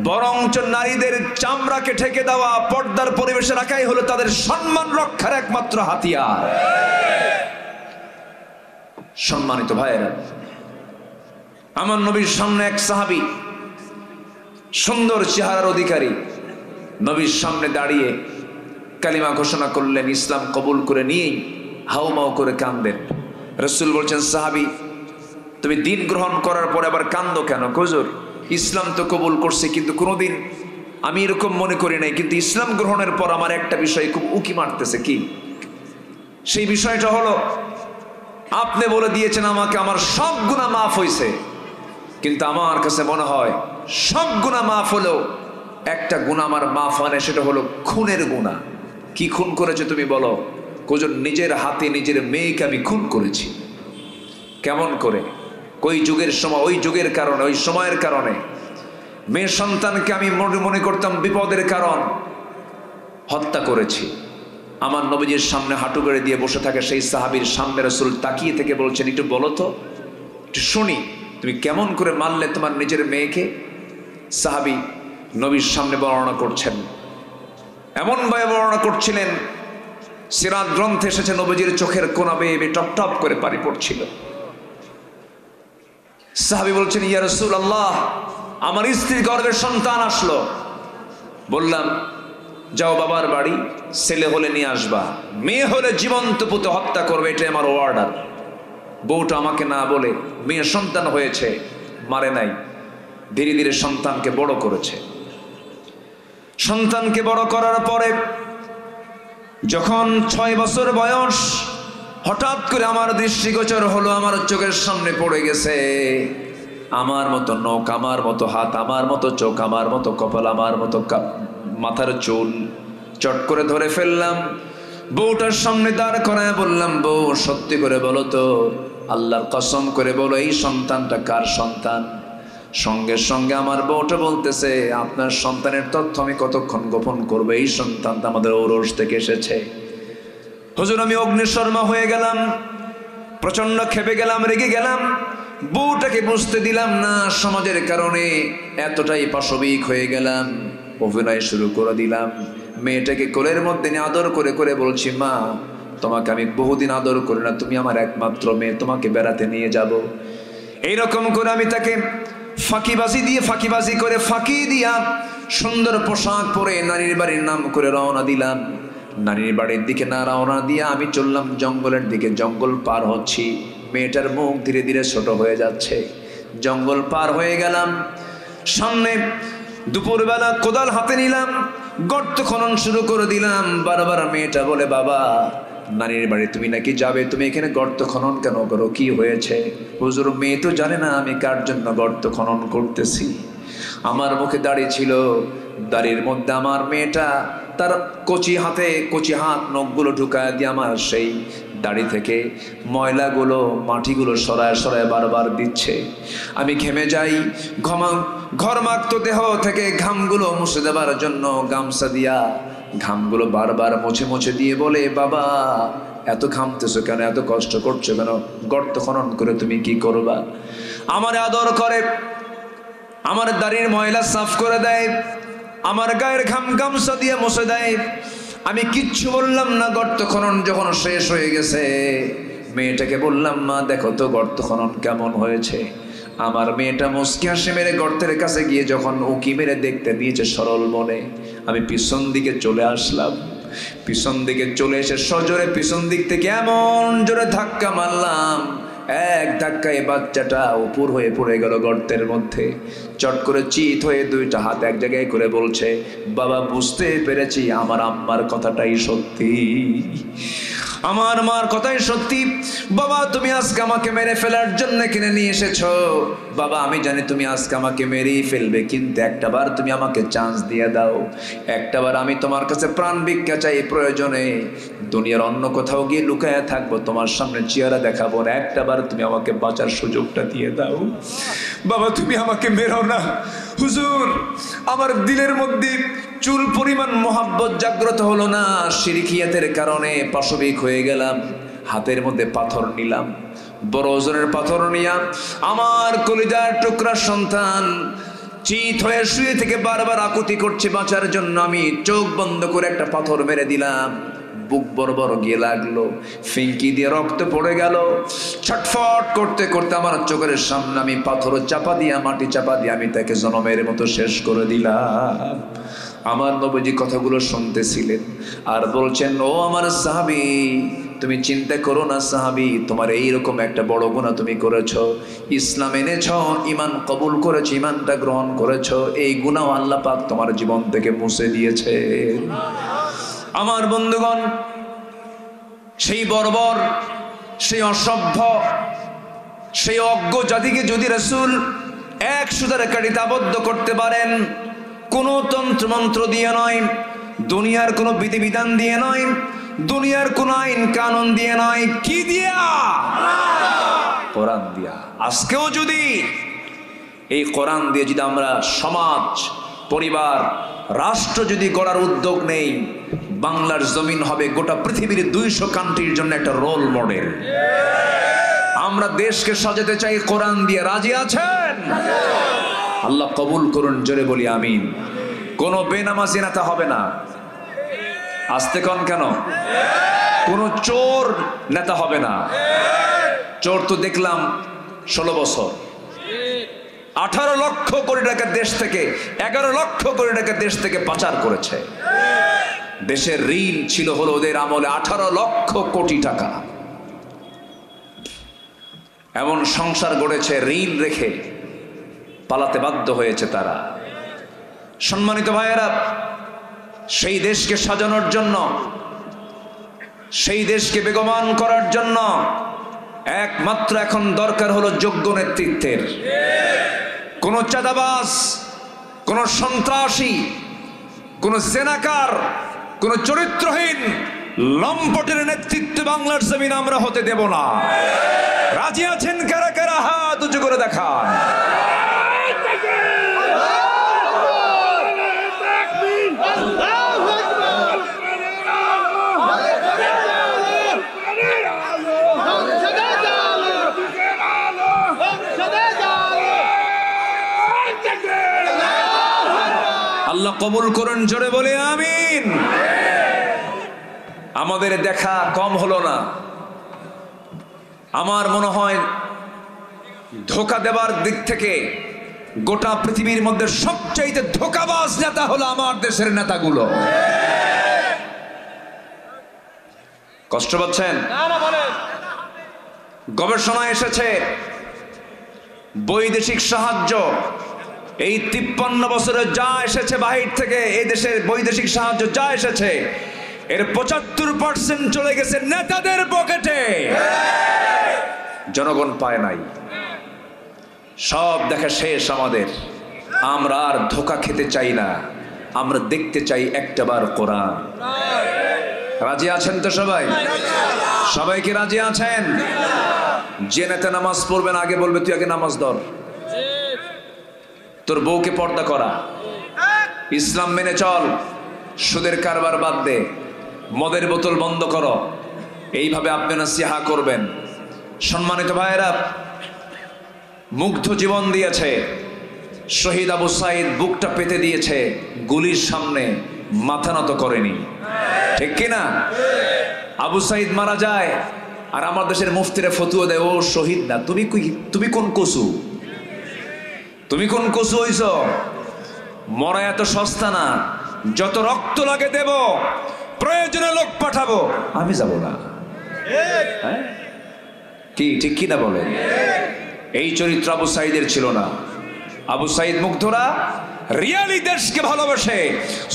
বরঞ্চ নারীদের চামড়াকে ঢেকে দেওয়া, পর্দার পরিবেশে রাখাই হলো তাদের সম্মান রক্ষার একমাত্র হাতিয়ার। সম্মানিত ভাইয়েরা, আমার নবীর সামনে এক সাহাবী, সুন্দর চেহারার অধিকারী, নবীর সামনে দাঁড়িয়ে কালিমা ঘোষণা করলেন, ইসলাম কবুল করে নিয়েই হাউমাউ করে কাঁদলেন। রাসূল বলছেন, সাহাবী, তুমি দিন গ্রহণ করার পরে আবার কান্দো কেন? হুজুর, ইসলাম তো কবুল করছে, কিন্তু কোনোদিন আমি এরকম মনে করি নাই, কিন্তু ইসলাম গ্রহণের পর আমার একটা বিষয় খুব উকি মারতেছে। কি সেই বিষয়টা হলো, আপনি বলে দিয়েছেন আমাকে আমার সব গুনাহ মাফ হয়েছে, কিন্তু আমার কাছে মনে হয় সব গুনাহ মাফ হলেও একটা গুনাহ আমার মাফ হয় না, সেটা হলো খুনের গুনাহ। কি খুন করেছে তুমি বলো? কোজন নিজের হাতে নিজের মেয়েকে আমি খুন করেছি। কেমন করে? ওই যুগের সময়, ওই যুগের কারণে, ওই সময়ের কারণে মেয়ে সন্তানকে আমি মনে করতাম বিপদের কারণ, হত্যা করেছি। আমার নবীজির সামনে হাঁটু গেড়ে দিয়ে বসে থাকে সেই সাহাবীর সামনে রাসূল তাকিয়ে থেকে বলছেন, একটু বলো তো, একটু শুনি, তুমি কেমন করে মারলে তোমার নিজের মেয়েকে? সাহাবী নবীর সামনে বর্ণনা করছেন, এমন ভাবে বর্ণনা করছিলেন, সিরাত গ্রন্থে এসেছে নবীজির চোখের কোনা বেয়ে টপ টপ করে পানি পড়ছিল। সাহাবী বলছেন, ইয়া রাসূলুল্লাহ, আমার স্ত্রীর গর্ভে সন্তান আসলো। বললাম, যাও বাবার বাড়ি, ছেলে হলে নিয়ে আসবা, মেয়ে হলে জীবন্ত পুঁতে হত্যা করবে, এটাই আমার অর্ডার। বউটা আমাকে না বলে মেয়ে সন্তান হয়েছে, মারে নাই, ধীরে ধীরে সন্তানকে বড় করেছে। সন্তানকে বড় করার পরে যখন 6 বছর বয়স, হঠাৎ করে আমার দৃষ্টিগোচর হলো, আমার চোখের সামনে পড়ে গেছে আমার মতো নখ, আমার মতো হাত, আমার মতো চোখ, আমার মতো কপাল, আমার মতো মাথার চুল। চট করে ধরে ফেললাম, বউটার সামনে দাঁড় করায় বললাম, বউ সত্যি করে বলো তো, আল্লাহর কসম করে বলো, এই সন্তানটা কার সন্তান? সঙ্গে সঙ্গে আমার বউটা বলতেছে, আপনার সন্তানের তথ্য আমি কতক্ষণ গোপন করবো, এই সন্তানটা আমাদের ঔরস থেকে এসেছে। হুজুর, আমি অগ্নিশর্মা হয়ে গেলাম, প্রচন্ড ক্ষেপে গেলাম, রেগে গেলাম। বউটাকে বুঝতে দিলাম না, সমাজের কারণে এতটাই পাশবিক হয়ে গেলাম, অভিনয় শুরু করে দিলাম। মেয়েটাকে কোলের মধ্যে নিয়ে আদর করে করে বলছি, মা তোমাকে আমি বহুদিন আদর করি না, তুমি আমার একমাত্র মেয়ে, তোমাকে বেড়াতে নিয়ে যাব। এইরকম করে আমি তাকে ফাঁকিবাজি করে ফাঁকি দিয়া সুন্দর পোশাক পরে নানির বাড়ির নাম করে রওনা দিলাম। নানির বাড়ির দিকে না রওনা দিয়া আমি চললাম জঙ্গলের দিকে। জঙ্গল পার হচ্ছি, মেয়েটার মুখ ধীরে ধীরে ছোট হয়ে যাচ্ছে। জঙ্গল পার হয়ে গেলাম, সামনে দুপুরবেলা কোদাল হাতে নিলাম, গর্ত খনন শুরু করে দিলাম। বারবার মেয়েটা বলে, বাবা নানির বাড়ি তুমি নাকি যাবে, তুমি এখানে গর্ত খনন কেন করো, কি হয়েছে? হুজুর, মেয়ে তো জানে না আমি কার জন্য গর্ত খনন করতেছি। আমার মুখে দাড়ি ছিল, দাড়ির মধ্যে আমার মেয়েটা তার কচি হাত নখগুলো ঢুকায় দিয়ে আমার সেই দাড়ি থেকে ময়লাগুলো, মাটিগুলো সরায় সরায় বারবার দিচ্ছে। আমি ঘেমে যাই, ঘরমাক্ত দেহ থেকে ঘামগুলো মুছে দেবার জন্য গামছা দিয়া ঘামগুলো বারবার মুছে মুছে দিয়ে বলে, বাবা এত ঘামতেছো কেন, এত কষ্ট করছো কেন, গর্ত খনন করে তুমি কি করবা? আমার আদর করে, আমার দাড়ির ময়লা সাফ করে দেয়, আমার গায়ের ঘাম গামছা দিয়ে মুছে দেয়। আমি কিচ্ছু বললাম না। গর্ত খনন যখন শেষ হয়ে গেছে, মেয়েটাকে বললাম, মা দেখো তো গর্ত খনন কেমন হয়েছে। আমার মেয়েটা মুচকি হাসি মেরে গর্তের কাছে গিয়ে যখন উঁকি মেরে দেখতে দিয়েছে সরল মনে, আমি পিছন দিকে চলে আসলাম। পিছন দিকে চলে এসে সজোরে পিছন দিক থেকে এমন জোরে ধাক্কা মারলাম, এক ধাক্কায় বাচ্চাটা উপর হয়ে পড়ে গেল গর্তের মধ্যে। চট করে চিত হয়ে দুইটা হাত এক জায়গায় করে বলছে, বাবা বুঝতে পেরেছি আমার আম্মার কথাটাই সত্যি, আমার মার কথাই সত্যি। বাবা তুমি আজকে আমাকে মেরে ফেলার জন্য কিনে নিয়ে এসেছো। বাবা আমি জানি তুমি আজকে আমাকে মেরেই ফেলবে, কিন্তু একটাবার তুমি আমাকে চান্স দিয়ে দাও, একটাবার আমি তোমার কাছে প্রাণ ভিক্ষা চাই, প্রয়োজনে দুনিয়ার অন্য কোথাও গিয়ে লুকায়া থাকবো, তোমার সামনে চেহারা দেখাবো না, একটাবার তুমি আমাকে বাঁচার সুযোগটা দিয়ে দাও। বাবা তুমি আমাকে মেরো না। হুজুর আমার দিলের মধ্যে চুল পরিমাণ মোহাব্বত জাগ্রত হলো না, শিরকিয়াতের কারণে পাশবিক হয়ে গেলাম। হাতের মধ্যে পাথর নিলাম, বড় ওজনের পাথর নিয়া আমার কলিজার টুকরা সন্তান চিত হয়ে শুয়ে থেকে বারবার আকুতি করছে বাঁচার জন্য। আমি চোখ বন্ধ করে একটা পাথর মেরে দিলাম, বুক বড় গিয়ে লাগলো, ফিঙ্কি দিয়ে রক্ত পড়ে গেল। ছটফট করতে করতে আমার চোখের সামনে আমি পাথর চাপা দিয়া, মাটি চাপা দিয়ে আমি তাকে জনমের মতো শেষ করে দিলাম। আমার নবীজি কথাগুলো শুনতেছিলেন আর বলছেন, ও আমার সাহাবী তুমি চিন্তা করো না সাহাবী, তোমার এইরকম একটা বড় গুনাহ তুমি করেছো, ইসলাম এনেছো, ঈমান কবুল করেছো, ঈমানটা গ্রহণ করেছো, এই গুনাহ আল্লাহ পাক তোমার জীবন থেকে মুছে দিয়েছে। আমার বন্ধুগণ, সেই বর্বর, সেই অসভ্য, সেই অজ্ঞ জাতিকে যদি রাসূল এক সুতার কাঠিতে আবদ্ধ করতে পারেন, কোনো তন্ত্রমন্ত্র দিয়ে নয়, দুনিয়ার কোনো বিধিবিধান দিয়ে নয়, দুনিয়ার কোনো আইন কানুন দিয়ে নয়, কি দিয়া? কোরআন দিয়া। আজকেও যদি এই কোরআন দিয়ে যদি আমরা সমাজ, পরিবার, রাষ্ট্র যদি গড়ার উদ্যোগ নেই, বাংলার জমিন হবে গোটা পৃথিবীর 200 কান্ট্রির জন্য একটা রোল মডেল। আমরা দেশকে সাজাতে চাই কোরআন দিয়ে। রাজি আছেন? আল্লাহ কবুল করুন, জোরে বলি আমিন। কোনো বেনামাজি নেতা হবে না। আস্তে কন কেন? কোনো চোর নেতা হবে না। চোর তো দেখলাম 16 বছর 18 লক্ষ কোটি টাকা দেশ থেকে, 11 লক্ষ কোটি টাকা দেশ থেকে পাচার করেছে। দেশের ঋণ ছিল হলো ওদের আমলে 18 লক্ষ কোটি টাকা। এমন সংসার গড়েছে, ঋণ রেখে পালাতে বাধ্য হয়েছে তারা। সম্মানিত ভাইয়েরা, সেই দেশকে সাজানোর জন্য, সেই দেশকে বেগমান করার জন্য একমাত্র এখন দরকার হলো যোগ্য নেতৃত্বের। কোন চাঁদাবাজ, কোন সন্ত্রাসী, কোন জেনাকার, কোন চরিত্রহীন লম্পটের নেতৃত্বে বাংলার জমিন আমরা হতে দেব না। রাজি আছেন কারা কারা? হাত উঁচু করে দেখান। আল্লাহ কবুল করুন, জোরে বলে আমিন। আমাদের দেখা কম হলো না। আমার মনে হয় ধোঁকা দেবার দিক থেকে গোটা পৃথিবীর মধ্যে সবচাইতে ধোঁকাবাজ নেতা হলো আমার দেশের নেতাগুলো। কষ্ট পাচ্ছেন? গবেষণা এসেছে, বৈদেশিক সাহায্য এই 53 বছরে যা এসেছে বাহির থেকে, এই দেশের বৈদেশিক সাহায্য যা এসেছে, এর 75% চলে গেছে নেতাদের পকেটে। জনগণ পায় নাই। সব দেখা শেষ আমাদের। আমরা আর ধোঁকা খেতে চাই না, আমরা দেখতে চাই একটাবার কোরআন। রাজি আছেন তো সবাই? সবাই কি রাজি আছেন? যে নেতা নামাজ পড়বেন আগে বলবে তুই আগে নামাজ ধর, তোর বউকে পর্দা করা, ইসলাম মেনে চল, সুদের কারবার বাদ দে, মদের বোতল বন্ধ করো। এইভাবে আপনি নাসিহা করবেন। সম্মানিত ভাইয়েরা, মুগ্ধ জীবন দিয়েছে শহীদ আবু সাইদ, বুকটা পেতে দিয়েছে, গুলির সামনে মাথা নত করেনি। ঠিক কিনা? আবু সাইদ মারা যায় আর আমার দেশের মুফতিরা ফতুয়া দেয় ও শহীদ না। তুমি কোন কসু? তুমি কোন কসু হইছ? মরা এত সস্তা না, যত রক্ত লাগে দেব, প্রয়োজনে লোক পাঠাবো, আমি যাব না। কি ঠিক কিনা বলেন? এই চরিত্র আবু সাইদের ছিল না। আবু সাইদ মুগ্ধরা রিয়ালি দেশকে ভালোবাসে,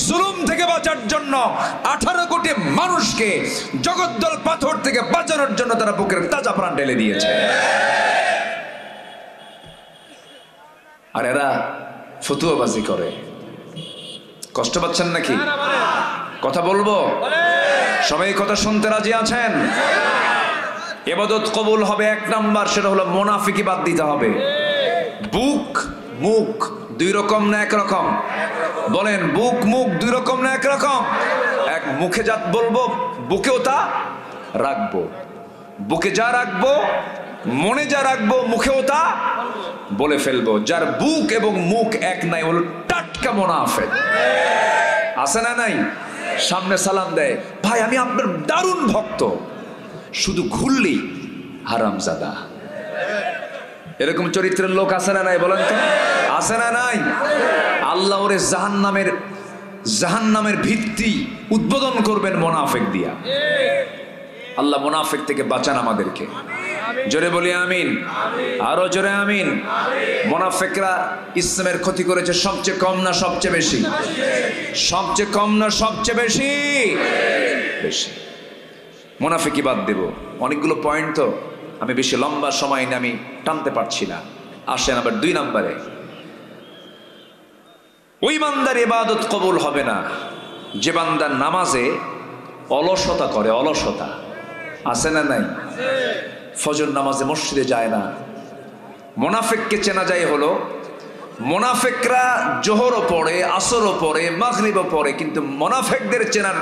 জুলুম থেকে বাঁচার জন্য 18 কোটি মানুষকে জগদ্দল পাথর থেকে বাঁচানোর জন্য তারা বুকের তাজা প্রাণ ঢেলে দিয়েছে। আর এরা ফতুয়াবাজি করে। কষ্ট পাচ্ছেন নাকি? কথা বলবো? সবাই কথা শুনতে রাজি আছেন? ইবাদত কবুল হবে 1 নাম্বার, সেটা হলো মুনাফিকি বাদ দিতে হবে। বুক মুখ 2 রকম না 1 রকম? বলেন, বুক মুখ 2 রকম না 1 রকম? এক মুখে যা বলবো বুকেও তা রাখবো, বুকে যা রাখবো মনে যা রাখবো মুখেও তা বলে ফেলবো। যার বুক এবং মুখ এক নাই হলো টাটকা মুনাফিক। আছে না নাই? সামনে সালাম দেয়, ভাই আমি আপনার দারুণ ভক্ত, শুধু ঘুরলি হারামজাদা। এরকম চরিত্রের লোক আছে না নাই বলেন তো? আছে না নাই? আল্লাহ ওরে জাহান্নামের ভিত্তি উদ্বোধন করবেন মুনাফিক দিয়া। আল্লাহ মুনাফিক থেকে বাঁচান আমাদেরকে। জোরে বলি আমিন, আরো জোরে আমিন। মুনাফিকরা ইসলামের ক্ষতি করেছে সবচেয়ে কম না সবচেয়ে বেশি? সবচেয়ে কম না সবচেয়ে বেশি? বেশি। মুনাফিকি বাদ দেব, অনেকগুলো পয়েন্ট তো, আমি বেশি লম্বা সময় নিয়ে আমি টানতে পারছি না। আসেন আবার 2 নম্বরে, ওই বান্দার ইবাদত কবুল হবে না যে বান্দার নামাজে অলসতা করে। অলসতা আছে না নাই? ফজর নামাজে মসজিদে যায় না। মুনাফিককে চেনা যায় হলো, মুনাফিকরা জোহরও পড়ে, আসরও পড়ে, মাগরিবও পড়ে, কিন্তু মুনাফিকদের চেনার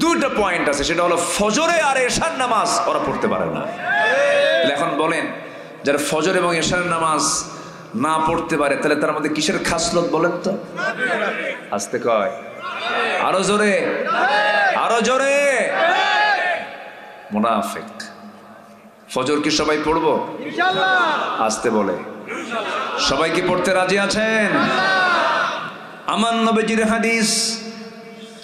2টা পয়েন্ট আছে, সেটা হলো ফজরে আর এশার নামাজ ওরা পড়তে পারে না। এখন বলেন, যারা ফজর এবং এশার নামাজ না পড়তে পারে তাহলে তার মধ্যে কিসের খাসলত বলেন তো? আস্তে কয়, আরো জোরে, আরো জোরে। মুনাফিক। ফজর কি সবাই পড়বো ইনশাআল্লাহ? আস্তে বলে, সবাই কি পড়তে রাজি আছেন? আমার নবীজির হাদিস,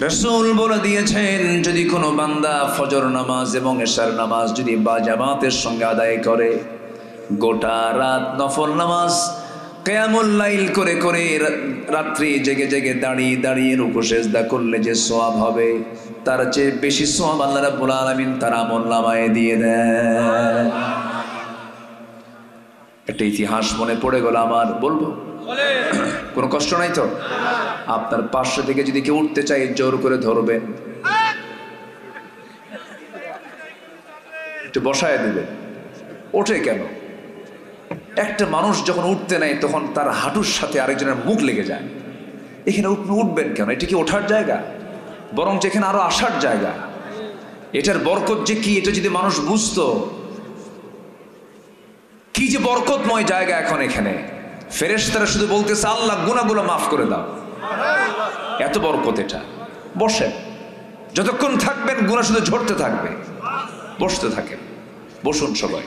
রাসূল বলে দিয়েছেন, যদি কোনো বান্দা ফজর নামাজ এবং এশার নামাজ যদি বাজামাতের সঙ্গে আদায় করে, গোটা রাত নফল নামাজ কিয়ামুল লাইল করে করে রাত্রি জেগে জেগে দাঁড়িয়ে দাঁড়িয়ে রুকু সিজদা করলে যে সওয়াব হবে, তার চেয়ে বেশি সওয়াব আল্লাহ রাব্বুল আলামিন তার আমলনামায় দিয়ে দেন। একটা ইতিহাস মনে পড়ে গেল আমার, বলবো? কোনো কষ্ট নাই তো? আপনার পাশে থেকে যদি কেউ উঠতে চায় জোর করে ধরবেন, একটু বসায় দিবেন। ওঠে কেন? একটা মানুষ যখন উঠতে নেয় তখন তার হাঁটুর সাথে আরেকজনের মুখ লেগে যায়। এখানে উঠবেন কেন? এটা কি ওঠার জায়গা? বরং যেখানে আরো আসার জায়গা। এটার বরকত যে কি, এটা যদি মানুষ বুঝতো, কি যে বরকতময় জায়গা। এখন এখানে ফেরেশতারা শুধু বলতেছে, আল্লাহ গুনাহগুলো মাফ করে দাও, এত বরকত এটা। বসেন, যতক্ষণ থাকবেন গুনাহ শুধু ঝরতে থাকবে। বসতে থাকেন, বসুন সবাই।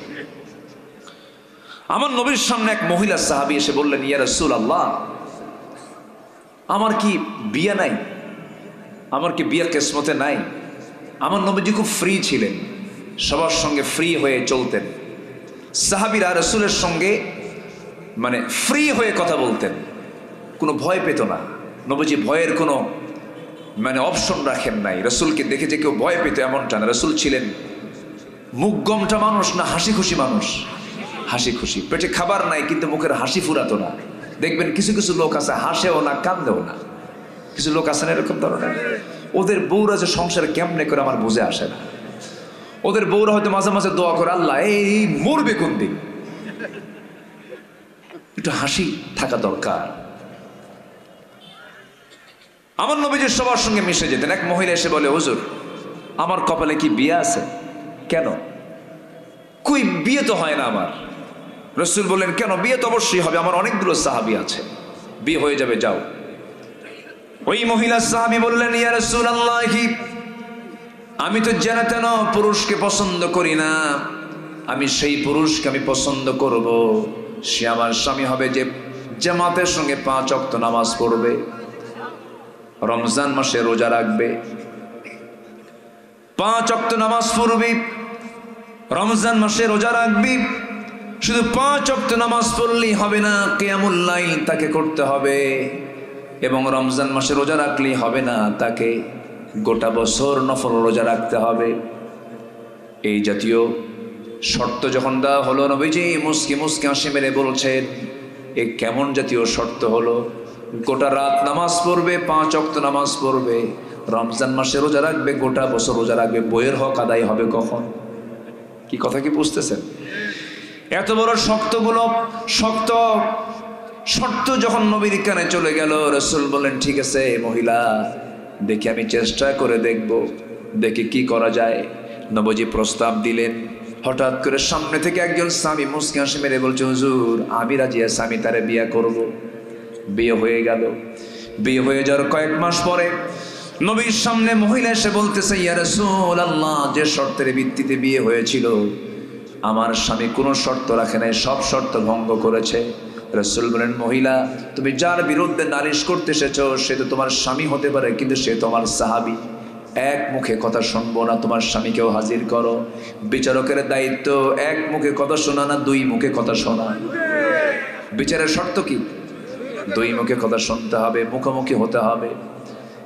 আমার নবীর সামনে এক মহিলা সাহাবী এসে বললেন, ইয়া রাসূলুল্লাহ, আমার কি বিয়ে নাই? আমার কি বিয়ের কিসমতে নাই? আমার নবীজি খুব ফ্রি ছিলেন, সবার সঙ্গে ফ্রি হয়ে চলতেন। সাহাবীরা রাসূলের সঙ্গে মানে ফ্রি হয়ে কথা বলতেন, কোনো ভয় পেত না। নবীজি ভয়ের কোনো মানে অপশন রাখেন নাই। রাসূলকে দেখে যে কেউ ভয় পেত এমনটা না। রাসূল ছিলেন মুখ গমটা মানুষ না হাসি খুশি মানুষ? হাসি খুশি। পেটে খাবার নাই কিন্তু মুখের হাসি ফুরাতো না। দেখবেন কিছু কিছু লোক আছে হাসেও না কান্দেও না। কিছু লোক আছে না এরকম ধরনের। ওদের বউরা যে সংসার কেমনে করে আমার বুঝে আসে না। ওদের বউরা হয়তো মাঝে মাঝে দোয়া করে, আল্লাহ এই মরবে কোন দিন, একটু হাসি থাকা দরকার। আমার নবীজি সবার সঙ্গে মিশে যেতেন। এক মহিলা এসে বলে, হুজুর আমার কপালে কি বিয়ে আছে? কেন? কই বিয়ে তো হয় না আমার। রাসূল বললেন, কেন? বিয়ে তো অবশ্যই হবে, আমার অনেকগুলো সাহাবী আছে, বিয়ে হয়ে যাবে, যাও। ওই মহিলা সাহাবী বললেন, ইয়া রাসূলুল্লাহ, আমি তো যেন তেন পুরুষকে পছন্দ করি না। আমি সেই পুরুষকে আমি পছন্দ করব, সে আমার স্বামী হবে যে জামাতের সঙ্গে 5 ওয়াক্ত নামাজ পড়বে, রমজান মাসে রোজা রাখবে, 5 ওয়াক্ত নামাজ পড়বে, রমজান মাসে রোজা রাখবি। শুধু 5 ওয়াক্ত নামাজ পড়লেই হবে না, কিয়ামুল লাইল তাকে করতে হবে, এবং রমজান মাসে রোজা রাখলেই হবে না, তাকে গোটা বছর নফল রোজা রাখতে হবে। এই জাতীয় শর্ত যখন দেওয়া হলো, নবীজি মুস্কি মুস্কি হাসি মেরে বলছেন, এ কেমন জাতীয় শর্ত হলো? গোটা রাত নামাজ পড়বে, 5 ওয়াক্ত নামাজ পড়বে, রমজান মাসে রোজা রাখবে, গোটা বছর রোজা রাখবে, বইয়ের হক আদায় হবে কখন? কি কথা কি বুঝতেছেন? এত বড় শক্তগুলো শক্ত শর্ত যখন নবীর কানে চলে গেল, রাসূল বলেন, ঠিক আছে মহিলা, দেখি আমি চেষ্টা করে দেখব, দেখি কি করা যায়। নবীজি প্রস্তাব দিলেন। হঠাৎ করে সামনে থেকে একজন স্বামী মুস্কি হাসি মেরে বলছে, হুজুর আমি রাজি আছি, আমি তারে বিয়ে করব। বিয়ে হয়ে গেল। বিয়ে হয়ে যাওয়ার কয়েক মাস পরে নবীর সামনে মহিলা এসে বলতেছে, ইয়া রাসূলুল্লাহ, যে শর্তের ভিত্তিতে বিয়ে হয়েছিল আমার স্বামী কোনো শর্ত রাখে নাই, সব শর্ত ভঙ্গ করেছে। রাসূল বলেন, মহিলা, তুমি যার বিরুদ্ধে নালিশ করতে এসেছো সে তো তোমার স্বামী হতে পারে, কিন্তু সে তোমার সাহাবী, এক মুখে কথা শুনবো না, তোমার স্বামীকেও হাজির করো। বিচারকের দায়িত্ব এক মুখে কথা শোনা না, দুই মুখে কথা শোনা। বিচারের শর্ত কি? দুই মুখে কথা শুনতে হবে, মুখোমুখি হতে হবে।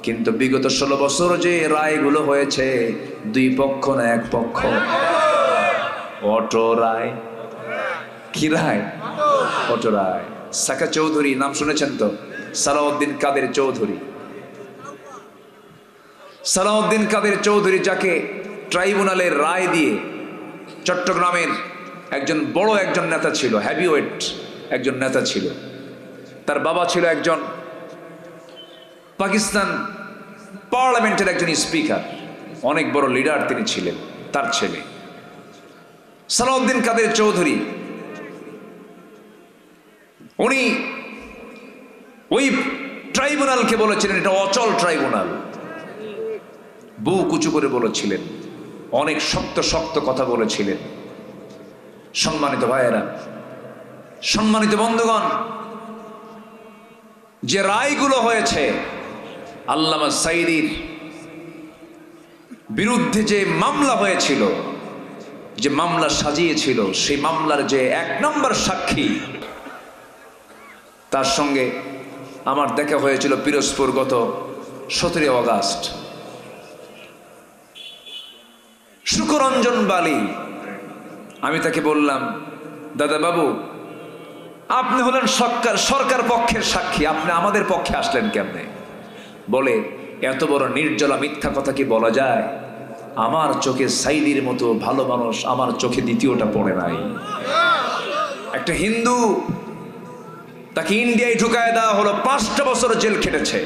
কিন্তু বিগত 16 বছর যে রায়গুলো হয়েছে, দুই পক্ষ না এক পক্ষ। অটো রায়। কি রায়? অটো রায়। সাকা চৌধুরী নাম শুনেছেন তো? সালাউদ্দিন কাদের চৌধুরী। সালাউদ্দিন কাদের চৌধুরী, যাকে ট্রাইব্যুনালের রায় দিয়ে চট্টগ্রামের একজন বড় একজন নেতা ছিল, হেভিওয়েট একজন নেতা ছিল। তার বাবা ছিল একজন পাকিস্তান পার্লামেন্টের একজন স্পিকার, অনেক বড় লিডার তিনি ছিলেন। তার ছেলে সালাউদ্দিন কাদের চৌধুরী, উনি ওই ট্রাইব্যুনালকে বলেছিলেন এটা অচল ট্রাইব্যুনাল। বুক উঁচু করে বলেছিলেন, অনেক শক্ত শক্ত কথা বলেছিলেন। সম্মানিত ভাইয়েরা, সম্মানিত বন্ধুগণ, যে রায়গুলো হয়েছে, আল্লামা সাঈদীর বিরুদ্ধে যে মামলা হয়েছিল, যে মামলা সাজিয়েছিল, সেই মামলার যে 1 নম্বর সাক্ষী, তার সঙ্গে আমার দেখা হয়েছিল পিরোজপুর গত 17 অগাস্ট। সুকরঞ্জন বালি। আমি তাকে বললাম, দাদা বাবু, আপনি হলেন সরকার পক্ষের সাক্ষী, আপনি আমাদের পক্ষে আসলেন কেমনে? বলে, এত বড় নির্জলা মিথ্যা কথা কি বলা যায়? আমার চোখে সাঈদীর মতো ভালো মানুষ আমার চোখে দ্বিতীয়টা পড়ে নাই। একটা হিন্দু, তাকে ইন্ডিয়ায় ঢুকায় দেওয়া হলো, 5টা বছর জেল খেটেছে,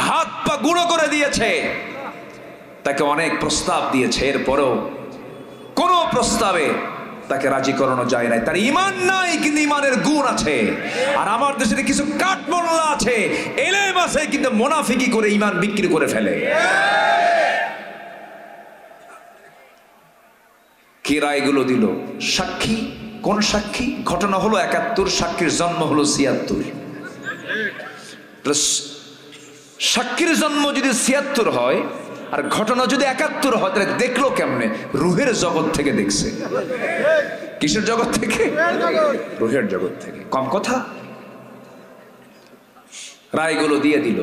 হাত পা গুঁড়ো করে দিয়েছে, তাকে অনেক প্রস্তাব দিয়েছে, এরপরেও কোনো প্রস্তাবে তাকে রাজি করানো যায় নাই। তার ঈমান নাই, কিন্তু ঈমানের গুণ আছে। আর আমার দেশে কিছু কাঠমোল্লা আছে, এলেম আছে, কিন্তু মুনাফিকি করে ঈমান বিক্রি করে ফেলে। কি রায়গুলো দিল? সাক্ষী, কোন সাক্ষী? ঘটনা হলো 71, সাক্ষীর জন্ম হলো 76। সাক্ষীর জন্ম যদি 76 হয় আর ঘটনা যদি 71 হয়, তাহলে দেখলো কেমনে? রুহের জগৎ থেকে দেখছে। কিসের জগৎ থেকে? রুহের জগৎ থেকে। কম কথা। রায়গুলো দিয়ে দিল।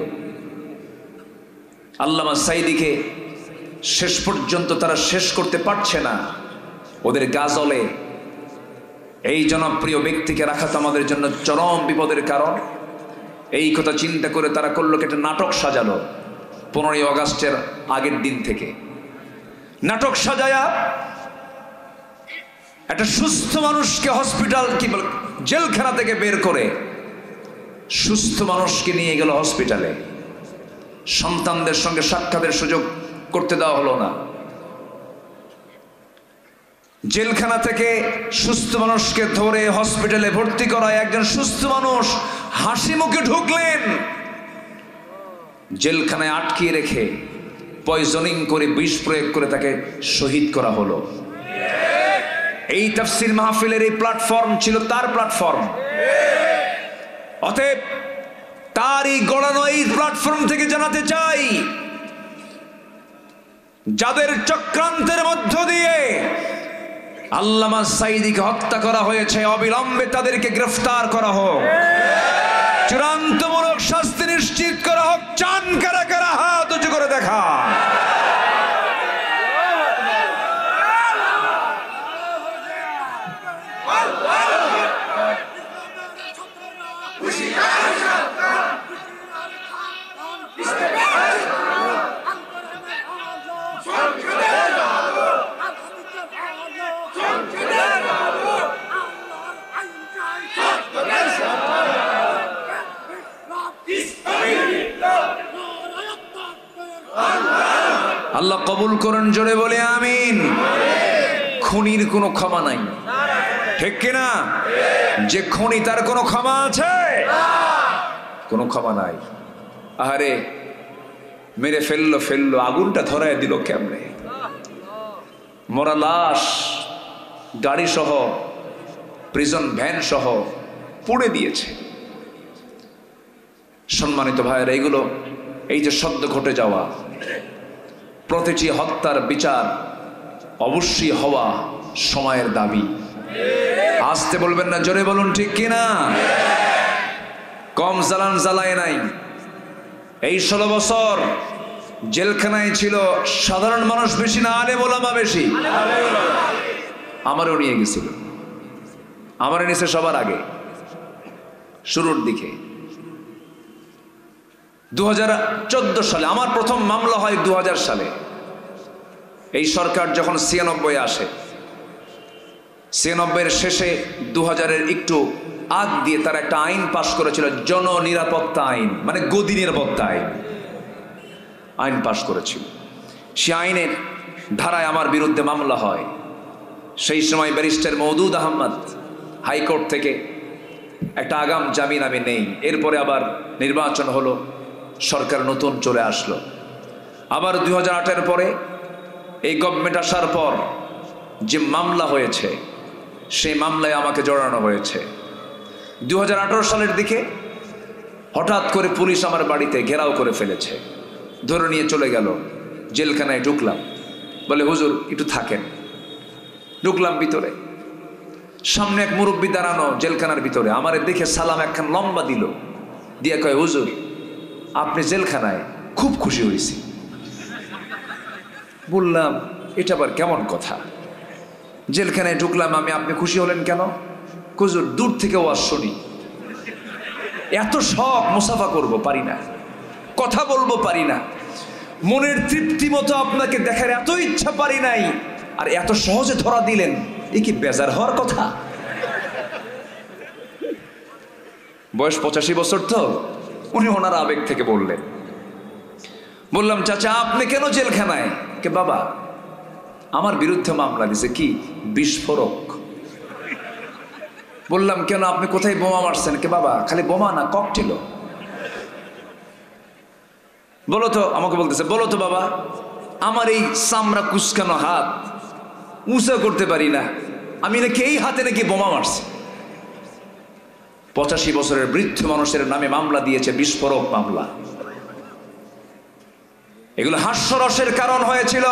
আল্লামা সাঈদীকে শেষ পর্যন্ত তারা শেষ করতে পারছে না। ওদের গাজলে এই জনপ্রিয় ব্যক্তিকে রাখা তো আমাদের জন্য চরম বিপদের কারণ। এই কথা চিন্তা করে তারা করলো একটা নাটক সাজালো 15 অগাস্টের আগের দিন থেকে। নাটক সাজায়া একটা সুস্থ মানুষকে হসপিটাল, কি বল, জেলখানা থেকে বের করে সুস্থ মানুষকে নিয়ে গেল হসপিটালে। সন্তানদের সঙ্গে সাক্ষাতের সুযোগ করতে দেওয়া হলো না। জেলখানা থেকে সুস্থ মানুষকে ধরে হসপিটালে ভর্তি করায় একজন সুস্থ মানুষ হাসি মুখে ঢুকলেন। জেলখানায় আটকিয়ে রেখে পয়জনিং করে, বিষ প্রয়োগ করে তাকে শহীদ করা হলো। এই তাফসীর মাহফিলের এই প্ল্যাটফর্ম ছিল তার প্ল্যাটফর্ম। অতএব তারই গড়ানো এই প্ল্যাটফর্ম থেকে জানাতে চাই, যাদের চক্রান্তের মধ্য দিয়ে আল্লামা সাঈদীকে হত্যা করা হয়েছে, অবিলম্বে তাদেরকে গ্রেফতার করা হোক, চূড়ান্তমূলক শাস্তি নিশ্চিত করা হোক। চান কারা কারা? হাত উঁচু করে দেখা। আল্লাহ কবুল করুন, জোরে বলে আমিন। খুনির কোনো ক্ষমা নাই, ঠিক কিনা? যে খুনি, তার কোনো ক্ষমা আছে? কোনো ক্ষমা নাই। আরে মেরে ফেললো, আগুনটা ধরায় দিল কেমনে? মরা লাশ গাড়ি সহ, প্রিজন ভ্যান সহ পুড়ে দিয়েছে। সম্মানিত ভাইয়েরা, এইগুলো, এই যে সদ্য ঘটে যাওয়া প্রতিটি হত্যার বিচার অবশ্যই হওয়া সময়ের দাবি। আসতে বলবেন না, জোরে বলুন ঠিক কিনা। কম জ্বালান জ্বালায় নাই। এই 16 বছর জেলখানায় ছিল সাধারণ মানুষ বেশি না আলেম ওলামা বেশি? আমারও নিয়ে গেছিল, আমার নিচে সবার আগে শুরুর দিকে। 2014 সালে আমার প্রথম মামলা হয়। 2000 সালে এই সরকার যখন 96 আসে, 96-এর শেষে 2000-এর একটু আগ দিয়ে তারা একটা আইন পাশ করেছিল, জননিরাপত্তা আইন, মানে গদি নিরাপত্তা আইন পাশ করেছিল। সে আইনের ধারায় আমার বিরুদ্ধে মামলা হয়। সেই সময় ব্যারিস্টার মওদুদ আহমদ হাইকোর্ট থেকে একটা আগাম জামিন আমি নেই। এরপরে আবার নির্বাচন হলো, সরকার নতুন চলে আসলো। আবার 2008-এর পরে এই গভর্নমেন্ট আসার পর যে মামলা হয়েছে, সেই মামলায় আমাকে জড়ানো হয়েছে। 2018 সালের দিকে হঠাৎ করে পুলিশ আমার বাড়িতে ঘেরাও করে ফেলেছে, ধরে নিয়ে চলে গেল। জেলখানায় ঢুকলাম, বলে হুজুর একটু থাকেন। ঢুকলাম ভিতরে, সামনে এক মুরব্বী দাঁড়ানো জেলখানার ভিতরে। আমারে দেখে সালাম একখান লম্বা দিল, দিয়ে কয় হুজুর আপনি জেলখানায়, খুব খুশি হয়েছি। বললাম এটা আবার কেমন কথা? জেলখানায় ঢুকলাম আমি, আপনি খুশি হলেন কেন? হুজুর দূর থেকে ওয়াজ শুনি, এত শখ, মুসাফা করব পারি না, কথা বলবো পারি না, মনের তৃপ্তি মতো আপনাকে দেখার এত ইচ্ছা পারি নাই, আর এত সহজে ধরা দিলেন, এ কি বেজার হওয়ার কথা? বয়স 85 বছর তো, উনি ওনার আবেগ থেকে বললেন। বললাম চাচা আপনি কেন জেলখানায়? কে বাবা আমার বিরুদ্ধে মামলা দিছে, কি বিস্ফোরক। বললাম কেন, আপনি কোথায় বোমা মারছেন? কে বাবা খালি বোমা না, ককটেল। বলো তো, আমাকে বলতেছে বলো তো বাবা, আমার এই চামড়া কুচকানো হাত উঁচা করতে পারি না, আমি নাকি এই হাতে নাকি বোমা মারছি। 85 বছরের বৃদ্ধ মানুষের নামে মামলা দিয়েছে, বিস্ফোরক মামলা। এগুলো হাস্যরসের কারণ হয়েছিল।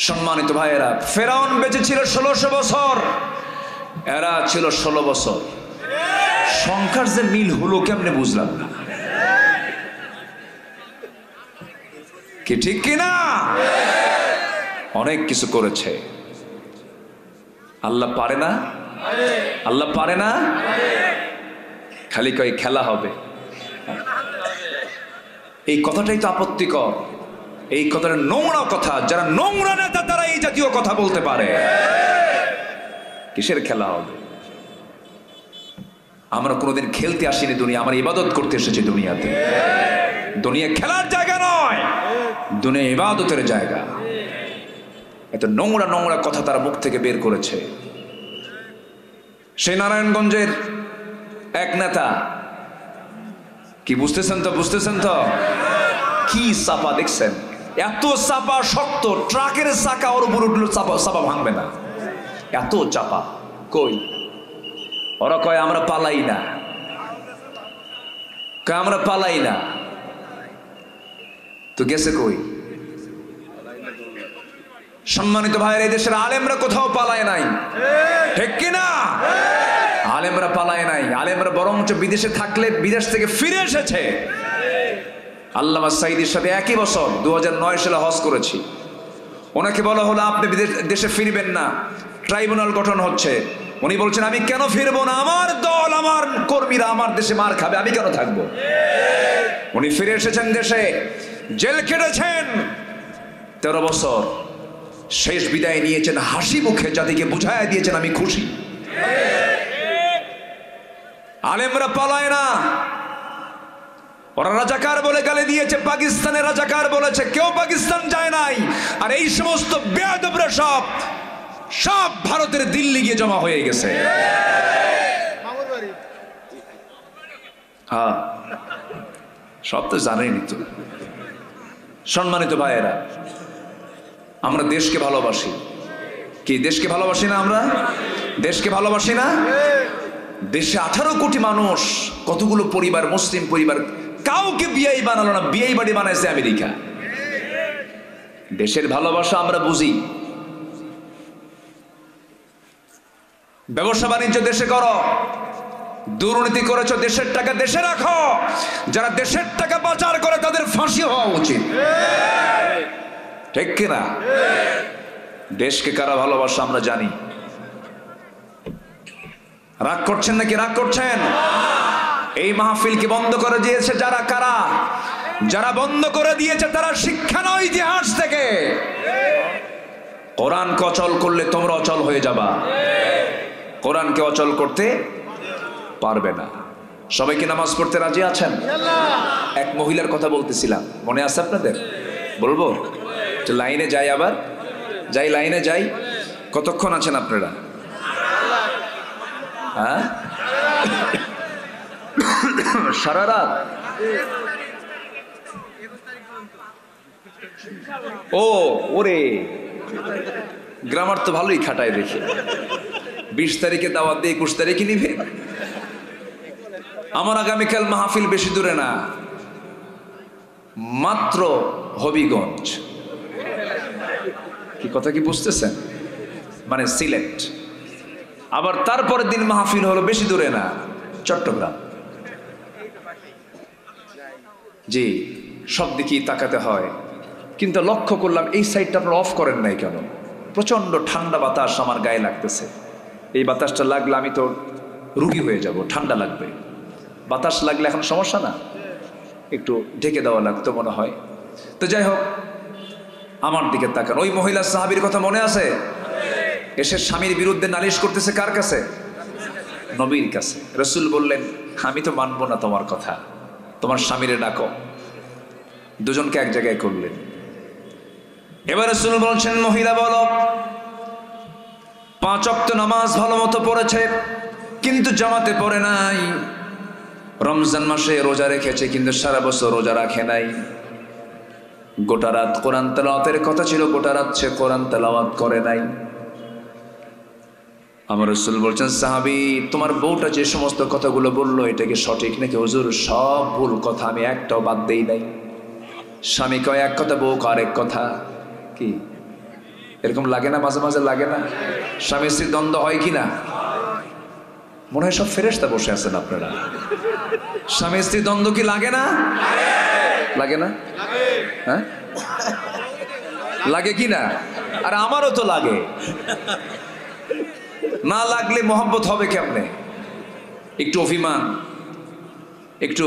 সম্মানিত ভাইয়েরা, ফেরাউন বেঁচে ছিল 1600 বছর, এরা ছিল 16 বছর। সংখ্যার যে মিল হলো কেমনে বুঝলাম না, কি ঠিক কিনা? অনেক কিছু করেছে। আল্লাহ পারে না? আল্লাহ পারে না? খালি কয় খেলা হবে। এই কথাটাই তো আপত্তিকর। এই কথাটা নোংরা কথা। যারা নোংরা নেতা তারা এই জাতীয় কথা বলতে পারে। কিসের খেলা হবে? আমরা কোনোদিন খেলতে আসিনি দুনিয়া, আমরা ইবাদত করতে এসেছি দুনিয়াতে। দুনিয়া খেলার জায়গা নয়, দুনিয়া ইবাদতের জায়গা। এত নোংরা নোংরা কথা তারা মুখ থেকে বের করেছে। সেই নারায়ণগঞ্জের এক নেতা, কি বুঝতেছেন তো? বুঝতেছেন তো? কি চাপা দেখছেন? এত চাপা, শক্ত, ট্রাকের চাকা ওর উপর উঠলো, চাপা ভাঙবে না, এত চাপা। কই ওরা কয় আমরা পালাই না, কয় আমরা পালাই না। তো গেছে কই? সম্মানিত ভাইয়ের, এই দেশের আলেমরা কোথাও পালায় নাই, ঠিক কিনা? আলেমরা পালায় নাই। আলেমরা বরঞ্চ বিদেশে থাকলে বিদেশ থেকে ফিরে এসেছে। আল্লামা সাঈদীর সাথে একই বছর 2009 সালে হজ করেছি। ওনাকে বলা হলো আপনি দেশে ফিরবেন না, ট্রাইব্যুনাল গঠন হচ্ছে। উনি বলছেন আমি কেন ফিরবো না, আমার দল, আমার কর্মীরা আমার দেশে মার খাবে, আমি কেন থাকবো? উনি ফিরে এসেছেন দেশে, জেল কেটেছেন 13 বছর। শেষ বিদায় নিয়েছেন হাসি মুখে, জাতিকে বুঝাইয়া দিয়েছেন আমি খুশি। আলেমরা পালায় না। ওরা রাজাকার বলে গালি দিয়েছে, পাকিস্তানের রাজাকার বলেছে, কেউ পাকিস্তান যায় নাই। আর এই সমস্ত বেয়াদবরা সব ভারতের দিল্লি গিয়ে জমা হয়ে গেছে। হ্যাঁ, সব তো জানেনি তো। সম্মানিত ভাইয়েরা, আমরা দেশকে ভালোবাসি। কি দেশকে ভালোবাসি না? আমরা দেশকে ভালোবাসি না? দেশে 18 কোটি মানুষ, কতগুলো পরিবার, মুসলিম পরিবার, কাউকে বিয়াই বানালো না, বিয়াই বাড়ি বানাইছে আমেরিকা। দেশের ভালোবাসা আমরা বুঝি। ব্যবসা বাণিজ্য দেশে করো, দুর্নীতি করেছো দেশের টাকা দেশে রাখো। যারা দেশের টাকা পাচার করে তাদের ফাঁসি হওয়া উচিত, ঠিক কিনা? দেশকে কারা ভালোবাসা আমরা জানি। রাগ করছেন নাকি? রাগ করছেন? এই মাহফিলকে বন্ধ করে দিয়েছে যারা, কারা? যারা বন্ধ করে দিয়েছে তারা শিক্ষা নয় ইতিহাস থেকে। কোরআনকে অচল করলে তোমরা অচল হয়ে যাবা, কোরআনকে অচল করতে পারবে না। সবাই কি নামাজ পড়তে রাজি আছেন? এক মহিলার কথা বলতেছিলাম, মনে আছে আপনাদের? বলবো? লাইনে যাই, আবার যাই, লাইনে যাই। কতক্ষণ আছেন আপনারা? হ্যাঁ, সারা রাত? ও ওরে, গ্রামার তো ভালোই খাটায় দেখে। 20 তারিখে দাওয়াত দিয়ে 21 তারিখে নিবে। আমার আগামীকাল মাহফিল বেশি দূরে না, মাত্র হবিগঞ্জ। কি কথা কি বুঝতেছেন? মানে সিলেট। আবার তারপরের দিন মাহফিল হলো বেশি দূরে না, চট্টগ্রাম। জি, সব দিকেই তাকাতে হয়। কিন্তু লক্ষ্য করলাম এই সাইডটা আপনারা অফ করেন নাই কেন? প্রচন্ড ঠান্ডা বাতাস আমার গায়ে লাগতেছে। এই বাতাসটা লাগলে আমি তো রুগী হয়ে যাব, ঠান্ডা লাগবে। বাতাস লাগলে এখন সমস্যা না, একটু ঢেকে দেওয়া লাগতো মনে হয়। তো যাই হোক, আমার দিকে তাকান। ওই মহিলা সাহাবীর কথা মনে আছে? এসে স্বামীর বিরুদ্ধে নালিশ করতেছে কার কাছে? নবীর কাছে। রাসূল বললেন, আমি তো মানবো না তোমার কথা, তোমার স্বামীরে ডাকো। দুজনকে এক জায়গায় করলেন। এবার রাসূল বলছেন, মহিলা বলো, 5 ওয়াক্ত নামাজ ভালো মতো পড়েছে কিন্তু জামাতে পড়ে নাই। রমজান মাসে রোজা রেখেছে কিন্তু সারা বছর রোজা রাখে নাই। গোটা রাত কোরআন তেলাওয়াতের কথা ছিল, গোটা রাত সে কোরআন তেলাওয়াত করে নাই। আমার রাসূল বলছেন, সাহাবী, তোমার বউটা যে সমস্ত কথাগুলো বললো এটা কি সঠিক নাকি? হুজুর, সব ভুল কথা, আমি একটাও বাদ দেই নাই। স্বামী কয় এক কথা, বউ কয় আরেক কথা। কি এরকম লাগে না? মাঝে মাঝে লাগে না? স্বামী স্ত্রীর দ্বন্দ্ব হয় কি না? মনে হয় সব ফেরেশতা বসে আছেন আপনারা। স্বামী স্ত্রীর দ্বন্দ্ব কি লাগে না? লাগে না? হ্যাঁ, লাগে কি না? আর আমারও তো লাগে। না লাগলে মহব্বত হবে কেমনে? একটু অভিমান, একটু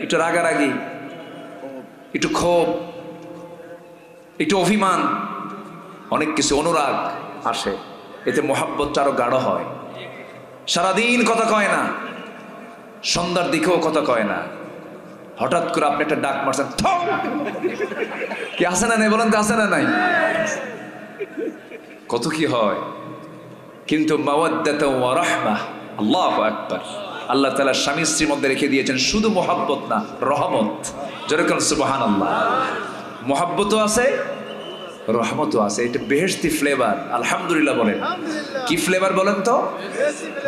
একটু রাগারাগি, একটু ক্ষোভ, একটু অভিমান, অনেক কিছু, অনুরাগ আসে, এতে মহব্বতটা আরো গাঢ় হয়। সারাদিন কথা কয় না, সন্ধ্যার দিকেও কথা কয় না, হঠাৎ করে আপনি একটা ডাক মারছেন, কি আসে না নাই? বলেন তো, আসে না নাই? কত কি হয়। কিন্তু মাওয়াদ্দাত ওয়া রাহমাহ, আল্লাহু আকবার, আল্লাহ তাআলা স্বামী স্ত্রীর মধ্যে রেখে দিয়েছেন শুধু মহব্বত না, রহমত। যেরকম সুবহানাল্লাহ, মহব্বতও আছে, রহমতও আছে। এটা বেহেশতি ফ্লেভার। আলহামদুলিল্লাহ বলেন। কি ফ্লেভার বলেন তো?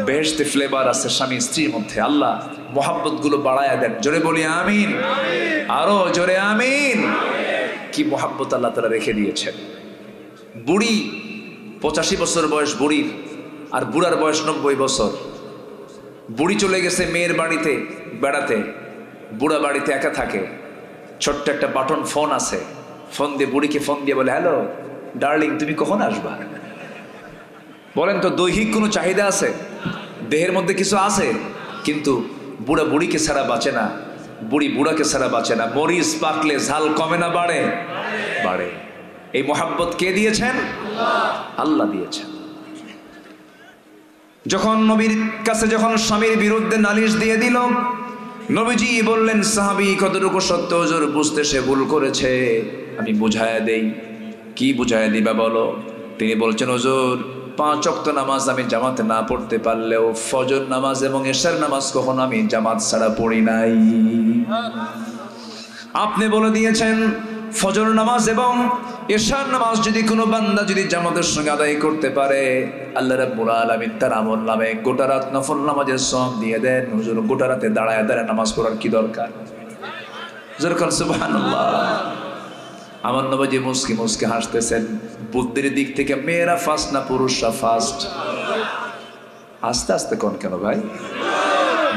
বেহেশতি ফ্লেভার আছে স্বামী স্ত্রীর মধ্যে। আল্লাহ মহব্বত গুলো বাড়ায়া দেন। জোরে বলি আমিন, আরো জোরে আমিন। কি মহব্বত আল্লাহ তাআলা রেখে দিয়েছেন। বুড়ি 85 বছর বয়স বুড়ির, আর বুড়ার বয়স 90 বছর। বুড়ি চলে গেছে মেয়ের বাড়িতে বেড়াতে, বুড়া বাড়িতে একা থাকে। ছোট্ট একটা বাটন ফোন আছে, ফোন দিয়ে বুড়িকে ফোন দিয়ে বলে, হ্যালো ডার্লিং, তুমি কখন আসবা? বলেন তো, দৈহিক কোনো চাহিদা আছে? দেহের মধ্যে কিছু আছে, কিন্তু বুড়া বুড়িকে ছাড়া বাঁচে না, বুড়ি বুড়াকে ছাড়া বাঁচে না। মরিচ পাকলে ঝাল কমে না বাড়ে? বাড়ে। এই মহাব্বত কে দিয়েছেন? আল্লাহ দিয়েছেন। যখন নবীর কাছে যখন স্বামীর বিরুদ্ধে নালিশ দিয়ে দিল, নবীজি বললেন, সাহাবী, কতটুকু সত্য হুজুর? বুঝতে সে ভুল করেছে, আমি বুঝায়া দেই। কি বুঝায়া দিবা বলো? তিনি বলছেন, হুজুর, 5 ওয়াক্ত নামাজ আমি জামাতে না পড়তে পারলেও ফজর নামাজ এবং এশার নামাজ কখনো আমি জামাত ছাড়া পড়ি নাই। আপনি বলে দিয়েছেন ফজর নামাজ এবং এশার নামাজ যদি কোনো বান্দা যদি জামাতের সঙ্গে আদায় করতে পারে, আল্লাহ রাব্বুল আলামিন তার আমল নামে গোটা রাত নফল নামাজের সওয়াব দিয়ে দেন। হুজুর গোটা রাতে দাঁড়ায় দাঁড়ায় নামাজ পড়ার কি দরকার? জোরে সুবহানাল্লাহ। আমার নবী মুস্কি মুস্কি হাসতেছেন। বুদ্ধির দিক থেকে মেয়েরা ফার্স্ট না পুরুষরা ফার্স্ট? আস্তে আস্তে কোন কেন ভাই?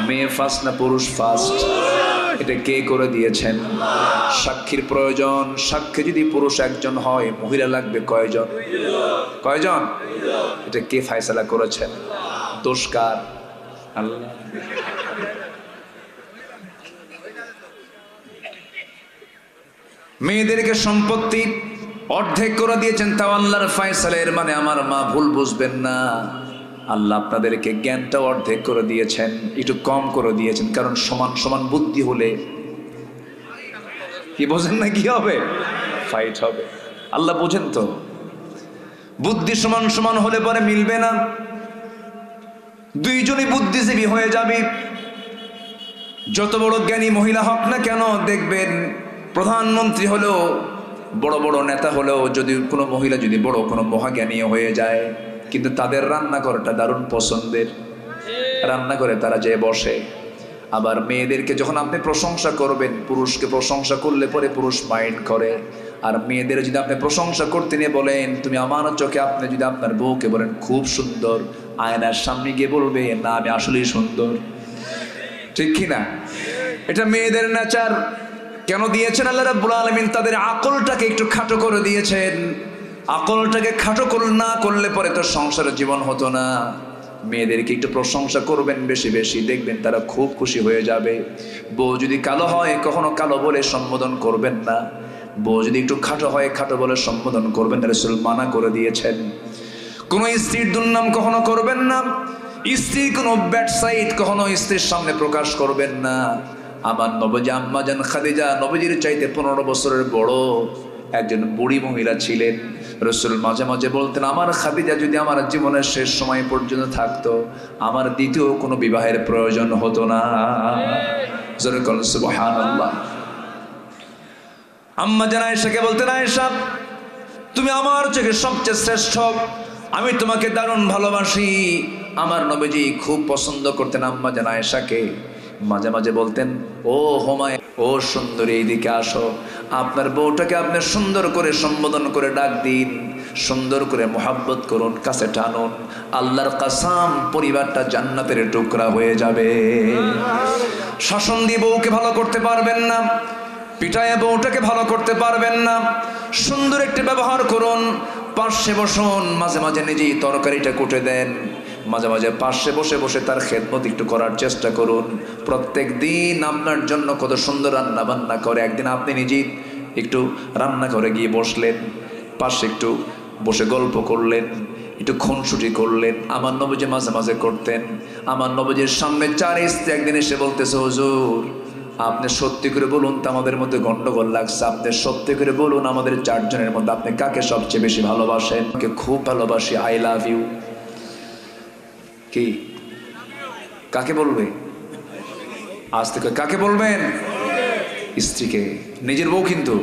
মেয়ে ফার্স্ট না পুরুষ ফার্স্ট? এটা কে করে দিয়েছেন? সাক্ষীর প্রয়োজন। সাক্ষী যদি পুরুষ একজন হয়, মহিলা লাগবে কয়জন? কয়জন? এটা কে ফয়সালা করেছেন? দোষ কার? আল্লাহ। মেয়েদেরকে সম্পত্তি অর্ধেক করে দিয়েছেন, তাও আল্লাহর ফয়সালা। এর মানে আমার মা ভুল বুঝবেন না, আল্লাহ আপনাদেরকে জ্ঞানটা অর্ধেক করে দিয়েছেন, একটু কম করে দিয়েছেন। কারণ সমান সমান বুদ্ধি হলে কি বোঝেন না, কি হবে? ফাইট হবে। আল্লাহ বোঝেন তো, বুদ্ধি সমান সমান হলে পরে মিলবে না, দুইজনই বুদ্ধিজীবী হয়ে যাবে। যত বড় জ্ঞানী মহিলা হোক না কেন, দেখবেন প্রধানমন্ত্রী হলেও, বড় বড় নেতা হলেও, যদি কোনো মহিলা যদি বড় কোনো মহাজ্ঞানী হয়ে যায়, কিন্তু তাদের রান্না করাটা দারুণ পছন্দের, রান্না করে তারা যেয়ে বসে। আবার মেয়েদেরকে যখন আপনি প্রশংসা করবেন, পুরুষকে প্রশংসা করলে পরে পুরুষ মাইন্ড করে। আর মেয়েদের যদি আপনি প্রশংসা করতে নিয়ে বলেন, তুমি আমার চোখে, আপনি যদি আপনার বউকে বলেন খুব সুন্দর, আয়নার সামনে গিয়ে বলবে না আমি আসলেই সুন্দর। ঠিক কিনা? এটা মেয়েদের নেচার। কেন দিয়েছেন আল্লাহ রাব্বুল আলামিন? তাদের আকলটাকে একটু খাটো করে দিয়েছেন। আকলটাকে খাটো না করলে পরে তো সংসারের জীবন হতো না। মেয়েদেরকে একটু প্রশংসা করবেন বেশি বেশি, দেখবেন তারা খুব খুশি হয়ে যাবে। বউ যদি কালো হয়, কখনো কালো বলে সম্বোধন করবেন না। বউ যদি একটু খাটো হয়, খাটো বলে সম্বোধন করবেন না। রাসূল মানা করে দিয়েছেন। কোনো স্ত্রীর দুর্নাম কখনো করবেন না। স্ত্রীর কোনো ব্যাড সাইড কখনো স্ত্রীর সামনে প্রকাশ করবেন না। আমার নবী আম্মা জান খাদিজা, নবীজির চাইতে 15 বছরের বড় একজন বুড়ি মহিলা ছিলেন। রাসূল মাঝে মাঝে বলতেন, আমার খাদিজা যদি আমার জীবনের শেষ সময় পর্যন্ত থাকতো, আমার দ্বিতীয় কোনো বিবাহের প্রয়োজন হতো না। জোরে বলেন সুবহানাল্লাহ। আম্মা জান আয়েশাকে বলতেন, আয়েশা তুমি আমার চোখে সবচেয়ে শ্রেষ্ঠ, আমি তোমাকে দারুণ ভালোবাসি। আমার নবীজি খুব পছন্দ করতেন আম্মা জান আয়েশাকে। মাঝে মাঝে বলতেন, ও হুমায়রা, ও সুন্দরী, এইদিকে আসো। আপনার বউটাকে আপনি সুন্দর করে সম্বোধন করে ডাক দিন, সুন্দর করে মোহাব্বত করুন, কাছে টানুন। আল্লাহর কসম, পরিবারটা জান্নাতের টুকরা হয়ে যাবে। শাসন দিয়ে বউকে ভালো করতে পারবেন না, পিটায় বউটাকে ভালো করতে পারবেন না। সুন্দর একটি ব্যবহার করুন, পাশে বসুন, মাঝে মাঝে নিজেই তরকারিটা কুটে দেন, মাঝে মাঝে পাশে বসে বসে তার খেদমত একটু করার চেষ্টা করুন। প্রত্যেক দিন আপনার জন্য কত সুন্দর রান্না বান্না করে, একদিন আপনি নিজেই একটু রান্না করে গিয়ে বসলেন, পাশে একটু বসে গল্প করলেন, একটু খুনসুটি করলেন। আমার নবীজি মাঝে মাঝে করতেন। আমার নবীজির সামনে 4 স্ত্রী একদিন এসে বলতেছে, হুজুর আপনি সত্যি করে বলুন তো, আমাদের মধ্যে গন্ডগোল লাগছে, আপনি সত্যি করে বলুন আমাদের 4 জনের মধ্যে আপনি কাকে সবচেয়ে বেশি ভালোবাসেন? আমাকে খুব ভালোবাসি, আই লাভ ইউ। কি কাকে বলবে? আজ থেকে কাকে বলবেন? স্ত্রীকে, নিজের বউ। কিন্তু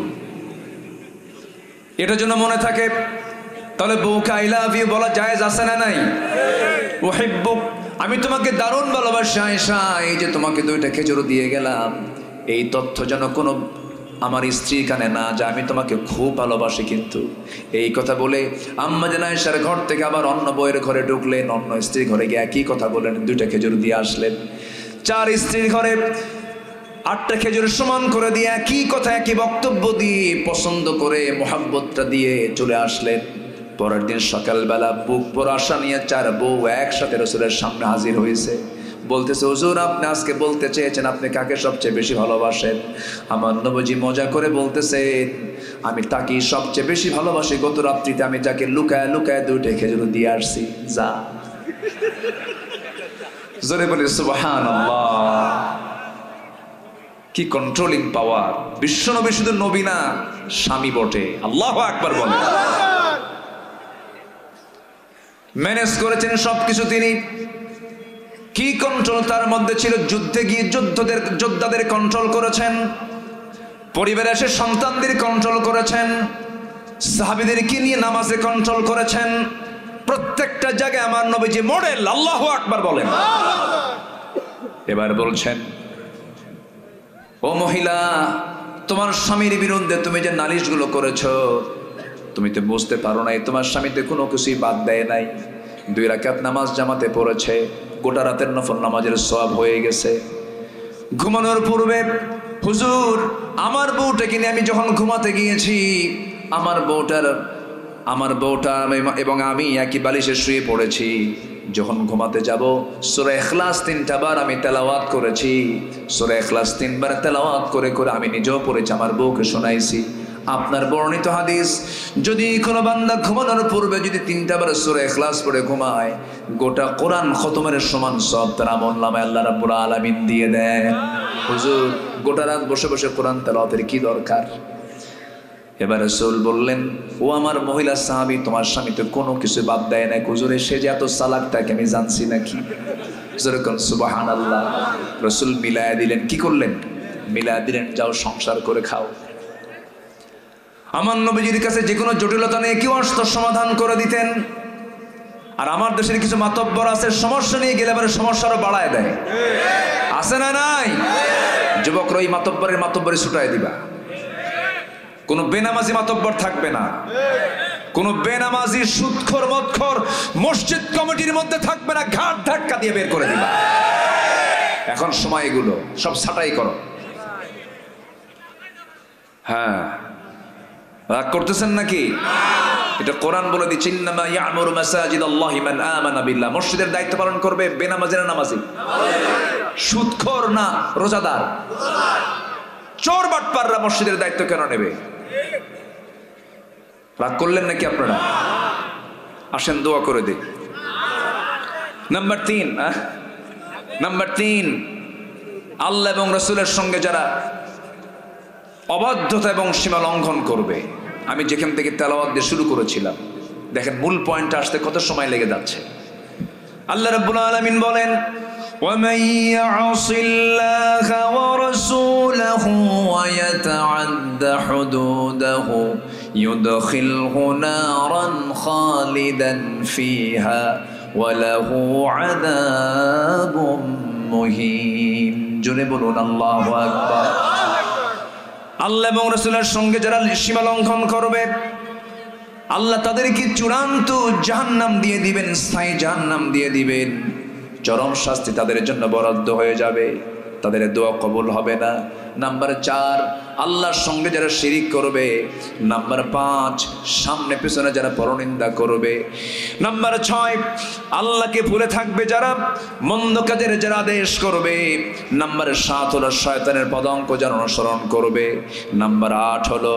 এটা যেন মনে থাকে, তাহলে বউকে আই লাভ ইউ বলা জায়েজ আছে না নাই? উহিব্বুক, আমি তোমাকে দারুণ ভালোবাসি আয়েশা, এই যে তোমাকে 2টা খেজুর দিয়ে গেলাম, এই তথ্য যেন কোনো আমার স্ত্রী কানে না যায়, আমি তোমাকে খুব ভালোবাসি। কিন্তু এই কথা বলে আম্মা জান আয়েশার ঘর থেকে আবার অন্য বউয়ের ঘরে ঢুকলেন, অন্য স্ত্রীর ঘরে গিয়ে একই কথা বললেন, 2টা খেজুর দিয়ে আসলেন। 4 স্ত্রীর ঘরে 8টা খেজুর সমান করে দিয়ে একই কথা, একই বক্তব্য দিয়ে, পছন্দ করে মোহাব্বতটা দিয়ে চলে আসলেন। পরের দিন সকালবেলা বুক ভরে আশা নিয়ে 4 বউ একসাথে রাসূলের সামনে হাজির হয়েছে। বলতেছে, হুজুর আপনি আজকে বলতে চেয়েছেন আপনি কাকে সবচেয়ে বেশি ভালোবাসেন। আমার নবীজি মজা করে বলতেছেন, আমি তাকে সবচেয়ে বেশি ভালোবাসি, গত রাত্রিতে আমি যাকে লুকায় লুকায় 2টা খেজুর দিয়ে আসছি। যা, জোরে বলে সুবহানাল্লাহ। কি কন্ট্রোলিং পাওয়ার! বিশ্বনবী শুধু নবী না, স্বামী বটে। আল্লাহু আকবার বলে। ম্যানেজ করেছেন সবকিছু তিনি। কি কন্ট্রোল তার মধ্যে ছিল! যুদ্ধে গিয়ে যোদ্ধাদের কন্ট্রোল করেছেন। পরিবারে এসে সন্তানদের কন্ট্রোল করেছেন, সাহাবীদেরকে নিয়ে নামাজে কন্ট্রোল করেছেন। প্রত্যেকটা জায়গায় আমার নবীজি মডেল। আল্লাহু আকবার বলেন। এবার বলছেন, ও মহিলা, তোমার স্বামীর বিরুদ্ধে তুমি যে নালিশগুলো করেছো, তুমি তো বুঝতে পারো নাই তোমার স্বামীতে কোনো কিছুই বাদ দেয় নাই। 2 রাকাত নামাজ জামাতে পড়েছে, গোটা রাতের নফল নামাজের সওয়াব হয়ে গেছে। ঘুমানোর পূর্বে, হুজুর আমার বউটাকে নিয়ে আমি যখন ঘুমাতে গিয়েছি, আমার বউটা এবং আমি একই বালিশে শুয়ে পড়েছি। যখন ঘুমাতে যাব সূরা ইখলাস 3টা বার আমি তেলাওয়াত করেছি। সূরা ইখলাস 3 বার তেলাওয়াত করে করে আমি নিজেও পড়েছি, আমার বউকে শোনাইছি। আপনার বর্ণিত হাদিস, যদি কোনো বান্দা ঘুমানোর পূর্বে যদি 3টা বার সূরা ইখলাস পড়ে ঘুমায়, গোটা কোরআন খতমের সমান সব তার আমলনামায় আল্লাহ রাব্বুল আলামিন দিয়ে দেন। হুজুর গোটা রাত বসে বসে কোরআন তেলাওয়াতের কি দরকার? এবার রাসূল বললেন, ও আমার মহিলা সাহাবী, তোমার স্বামী তো কোনো কিছু বাদ দেয় না। হুজুরে সে যে এত চালাক তাকে আমি জানছি নাকি? যেরকম সুবহানাল্লাহ। রাসূল মিলায়া দিলেন। কি করলেন? মিলায়া দিলেন, যাও সংসার করে খাও। আমার নবীজির কাছে যে কোনো জটিলতা নিয়ে কেউ আসতো, সমাধান করে দিতেন। আর আমার দেশের কিছু মাতব্বর আছে, সমস্যা নিয়ে গেলে এবারে সমস্যা আরো বাড়ায় দেয়। আছে না নাই? যুবকরা ওই মাতব্বরে ছুটাই দিবা। কোনো বেনামাজি মাতব্বর থাকবে না, কোনো বেনামাজি সুদখোর মদখোর মসজিদ কমিটির মধ্যে থাকবে না, ঘাট ধাক্কা দিয়ে বের করে দিবা। এখন সময় এগুলো সব ছাঁটাই করো। হ্যাঁ, রাগ করতেছেন নাকি? এটা কোরআন বলে দিচ্ছে, ইন্নামা ইয়া'মুরু মাসাজিদাল্লাহি মান আমানা বিল্লাহ। মসজিদের দায়িত্ব পালন করবে বেনামাজি না নামাজি? সুদখোর না রোজাদার? চোর বাটপাররা মসজিদের দায়িত্ব কেন নেবে? রাগ করলেন নাকি আপনারা? আসেন দোয়া করে দিই। নাম্বার 3, আল্লাহ এবং রাসূলের সঙ্গে যারা অবাধ্যতা এবং সীমা লঙ্ঘন করবে। আমি যেখান থেকে তেলাওয়াত দিয়ে শুরু করেছিলাম, দেখেন মূল পয়েন্টে আসতে কত সময় লেগে যাচ্ছে। আল্লাহ রাব্বুল আলামিন বলেন, وَمَن يَعْصِ اللَّهَ وَرَسُولَهُ وَيَتَعَدَّ حُدُودَهُ يُدْخِلْهُ نَارًا خَالِدًا فِيهَا وَلَهُ عَذَابٌ مُهِينٌ। জোরে বলুন আল্লাহু আকবার। আল্লাহ এবং রাসূলের সঙ্গে যারা সীমা লঙ্ঘন করবে, আল্লাহ তাদেরকে চূড়ান্ত জাহান্নাম দিয়ে দিবেন, স্থায়ী জাহান্নাম দিয়ে দিবেন। চরম শাস্তি তাদের জন্য বরাদ্দ হয়ে যাবে, তাদের দোয়া কবুল হবে না। নাম্বার 4, আল্লাহর সঙ্গে যারা শিরিক করবে। নাম্বার 5, সামনে পেছনে যারা পরনিন্দা করবে। নাম্বার 6, আল্লাহকে ভুলে থাকবে যারা, মন্দ কাজের যারা আদেশ করবে। নাম্বার 7 হলো শয়তানের পদাঙ্ক যারা অনুসরণ করবে। নাম্বার 8 হলো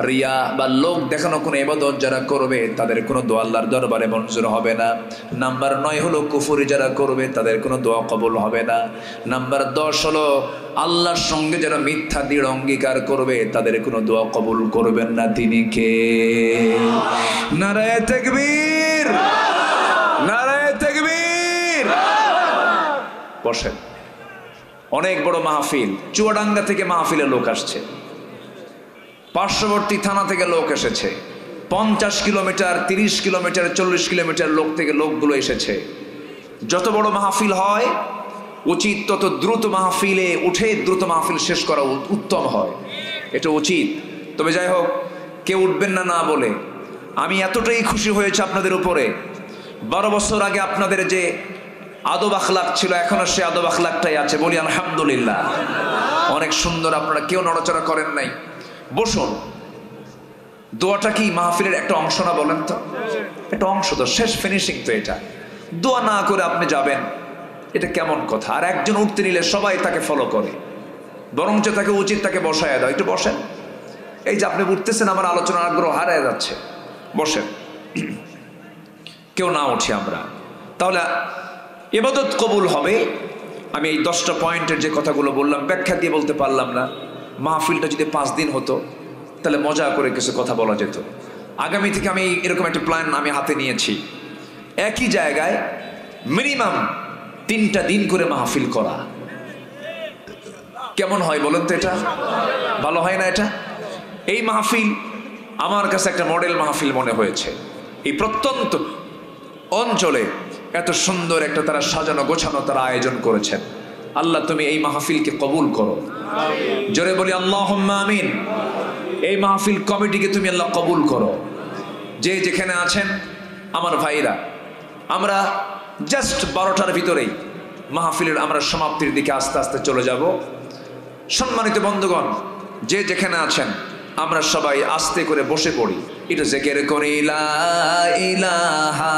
রিয়া বা লোক দেখানো কোনো ইবাদত যারা করবে, তাদের কোনো দোয়া আল্লাহর দরবারে মঞ্জুর হবে না। নাম্বার 9 হলো কুফরি যারা করবে, তাদের কোনো দোয়া কবুল হবে না। নাম্বার 10 হলো আল্লাহর সঙ্গে যারা মিথ্যা দৃঢ় অঙ্গীকার করবে, তাদের কোনো দোয়া কবুল করবেন না। তিনি কে? নারায়ে তাকবীর, নারায়ে তাকবীর। বসেন। অনেক বড় মাহফিল, চুয়াডাঙ্গা থেকে মাহফিলে লোক আসছে, পার্শ্ববর্তী থানা থেকে লোক এসেছে, 50 কিলোমিটার, 30 কিলোমিটার, 40 কিলোমিটার লোকগুলো এসেছে। যত বড় মাহফিল হয় উচিত তত দ্রুত মাহফিলে উঠে দ্রুত মাহফিল শেষ করা উত্তম হয়, এটা উচিত। তবে যাই হোক, কেউ উঠবেন না না বলে আমি এতটাই খুশি হয়েছে আপনাদের উপরে। 12 বছর আগে আপনাদের যে আদব আখলাক ছিল, এখনো সে আদব আখলাকটাই আছে। বলি আলহামদুলিল্লাহ। অনেক সুন্দর, আপনারা কেউ নড়াচড়া করেন নাই। বসুন। দোয়াটা কি মাহফিলের একটা অংশ না বলেন তো? একটা অংশ তো, শেষ ফিনিশিং তো এটা। দোয়া না করে আপনি যাবেন, এটা কেমন কথা? আর একজন উঠতে নিলে সবাই তাকে ফলো করে, বরঞ্চ তাকে উচিত তাকে বসায় দাও। একটু বসেন। এই যে আপনি উঠতেছেন, আমার আলোচনার আগ্রহ হারায় যাচ্ছে। বসেন। কেউ না উঠি আমরা, তাহলে ইবাদত কবুল হবে। আমি এই 10টা পয়েন্টের যে কথাগুলো বললাম, ব্যাখ্যা দিয়ে বলতে পারলাম না। মাহফিলটা যদি 5 দিন হতো, তাহলে মজা করে কিছু কথা বলা যেত। আগামী থেকে আমি এরকম একটা প্ল্যান আমি হাতে নিয়েছি, একই জায়গায় মিনিমাম 3টা দিন করে মাহফিল করা। কেমন হয় বলেন তো এটা? ভালো হয় না এটা? এই মাহফিল আমার কাছে একটা মডেল মাহফিল মনে হয়েছে। এই প্রত্যন্ত অঞ্চলে এত সুন্দর একটা তারা সাজানো গোছানো তারা আয়োজন করেছেন। আল্লাহ তুমি এই মাহফিলকে কবুল করো, জোরে বলি আল্লাহুম্মা আমিন। এই মাহফিল কমিটিকে তুমি আল্লাহ কবুল করো। যে যেখানে আছেন আমার ভাইরা, আমরা জাস্ট 12টার ভিতরেই মাহফিলের আমরা সমাপ্তির দিকে আস্তে আস্তে চলে যাব। সম্মানিত বন্ধুগণ, যে যেখানে আছেন আমরা সবাই আস্তে করে বসে পড়ি, একটু জিকির করি লা ইলাহা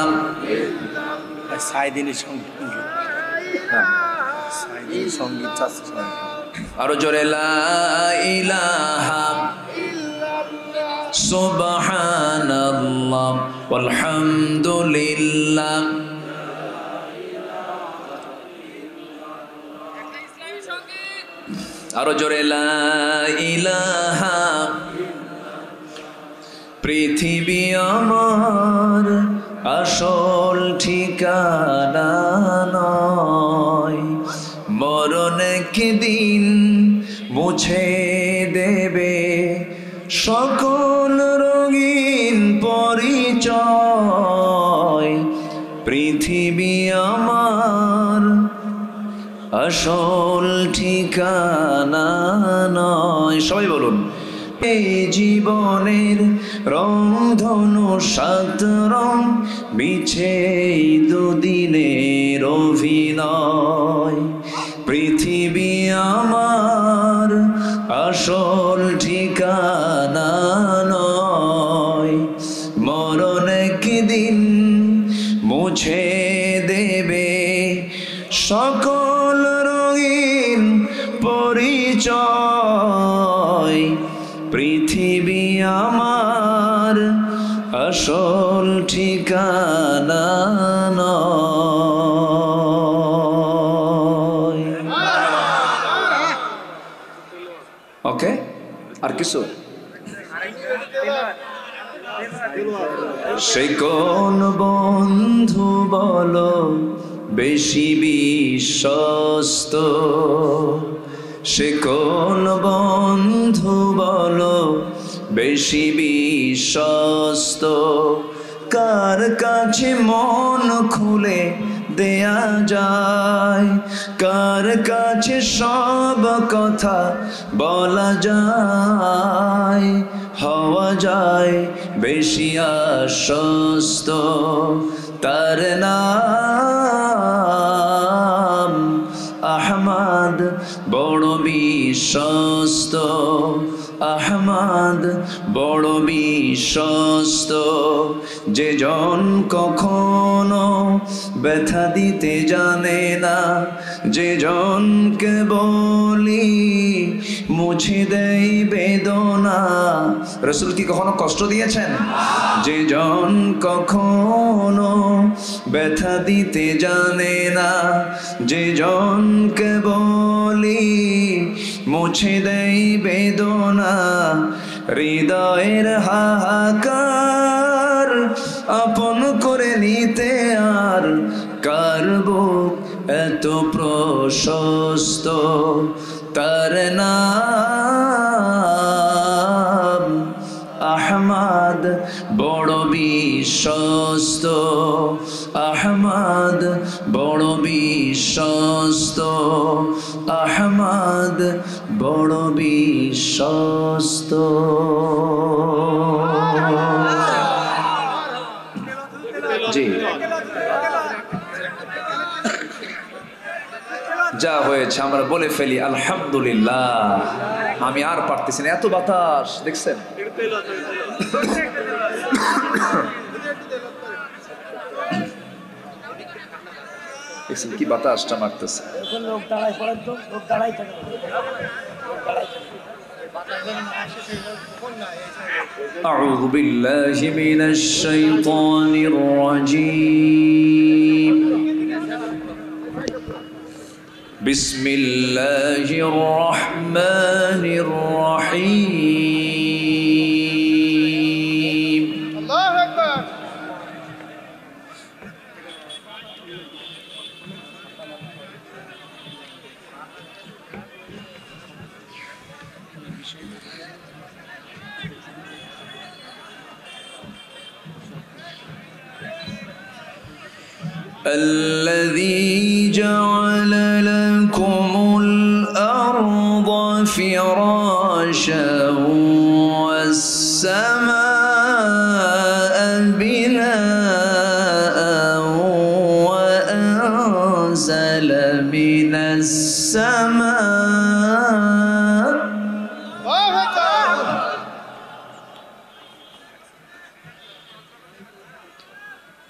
আরো জোরে লা ইলাহা সুবহানাল্লাহ ওয়ালহামদুলিল্লাহ। আরো জোরে লা ইলাহা। পৃথিবী আমার আসল ঠিকানা নয়, মরণ একদিন মুছে দেবে সকল রঙিন পরিচয়। পৃথিবী আমার আসল ঠিকানা নয়। সবাই বলুন, এই জীবনের রংধনু 7 রং বিছে দুদিনের অভিনয়। পৃথিবী আমার আসল ঠিকানা নয়, মরণ একদিন মুছে দেবে সকল রঙিন পরিচয়। পৃথিবী আমার আসল ঠিকানা নয়। ওকে, আর কিছু? সে কোন বন্ধু বলো বেশি বিশ্বস্ত? সে কোন বন্ধু বলো বেশি বিশ্বস্ত? কার কাছে মন খুলে দেয়া যায়, কার কাছে সব কথা বলা যায়, হওয়া যায় বেশি আশ্বস্ত? তার নাম আহমদ বড় বিশ্বস্ত, আহমদ বড় বিশ্বস্ত। যে জন কখনো ব্যথা দিতে জানে না, যে জনকে বলি মুছে দেয় বেদনা। রাসূল কি কখনো কষ্ট দিয়েছেন? যে জন কখনো ব্যথা দিতে জানে না, যে জনকে বলি মুছে দেয় বেদনা। হৃদয়ের হাহাকার আপন করে নিতে আর কার বুক এত প্রশস্ত? তার নাম আহমদ বড় বিশ্বস্ত, আহমদ বড় বিশ্বস্ত, আহমদ বড় বিশ্বস্ত। জি, যা হয়েছে আমরা বলে ফেলি আলহামদুলিল্লাহ। আমি আর পারতেছি না, এত বাতাস দেখছেন। দেখছেন কি বাতাসটা মারতেছে। أعوذ بالله من الشيطان الرجيم. بسم الله الرحمن الرحيم. الله أكبر. الذي جعل لكم الأرض فراشا والسماء بناء وأنزل من السماء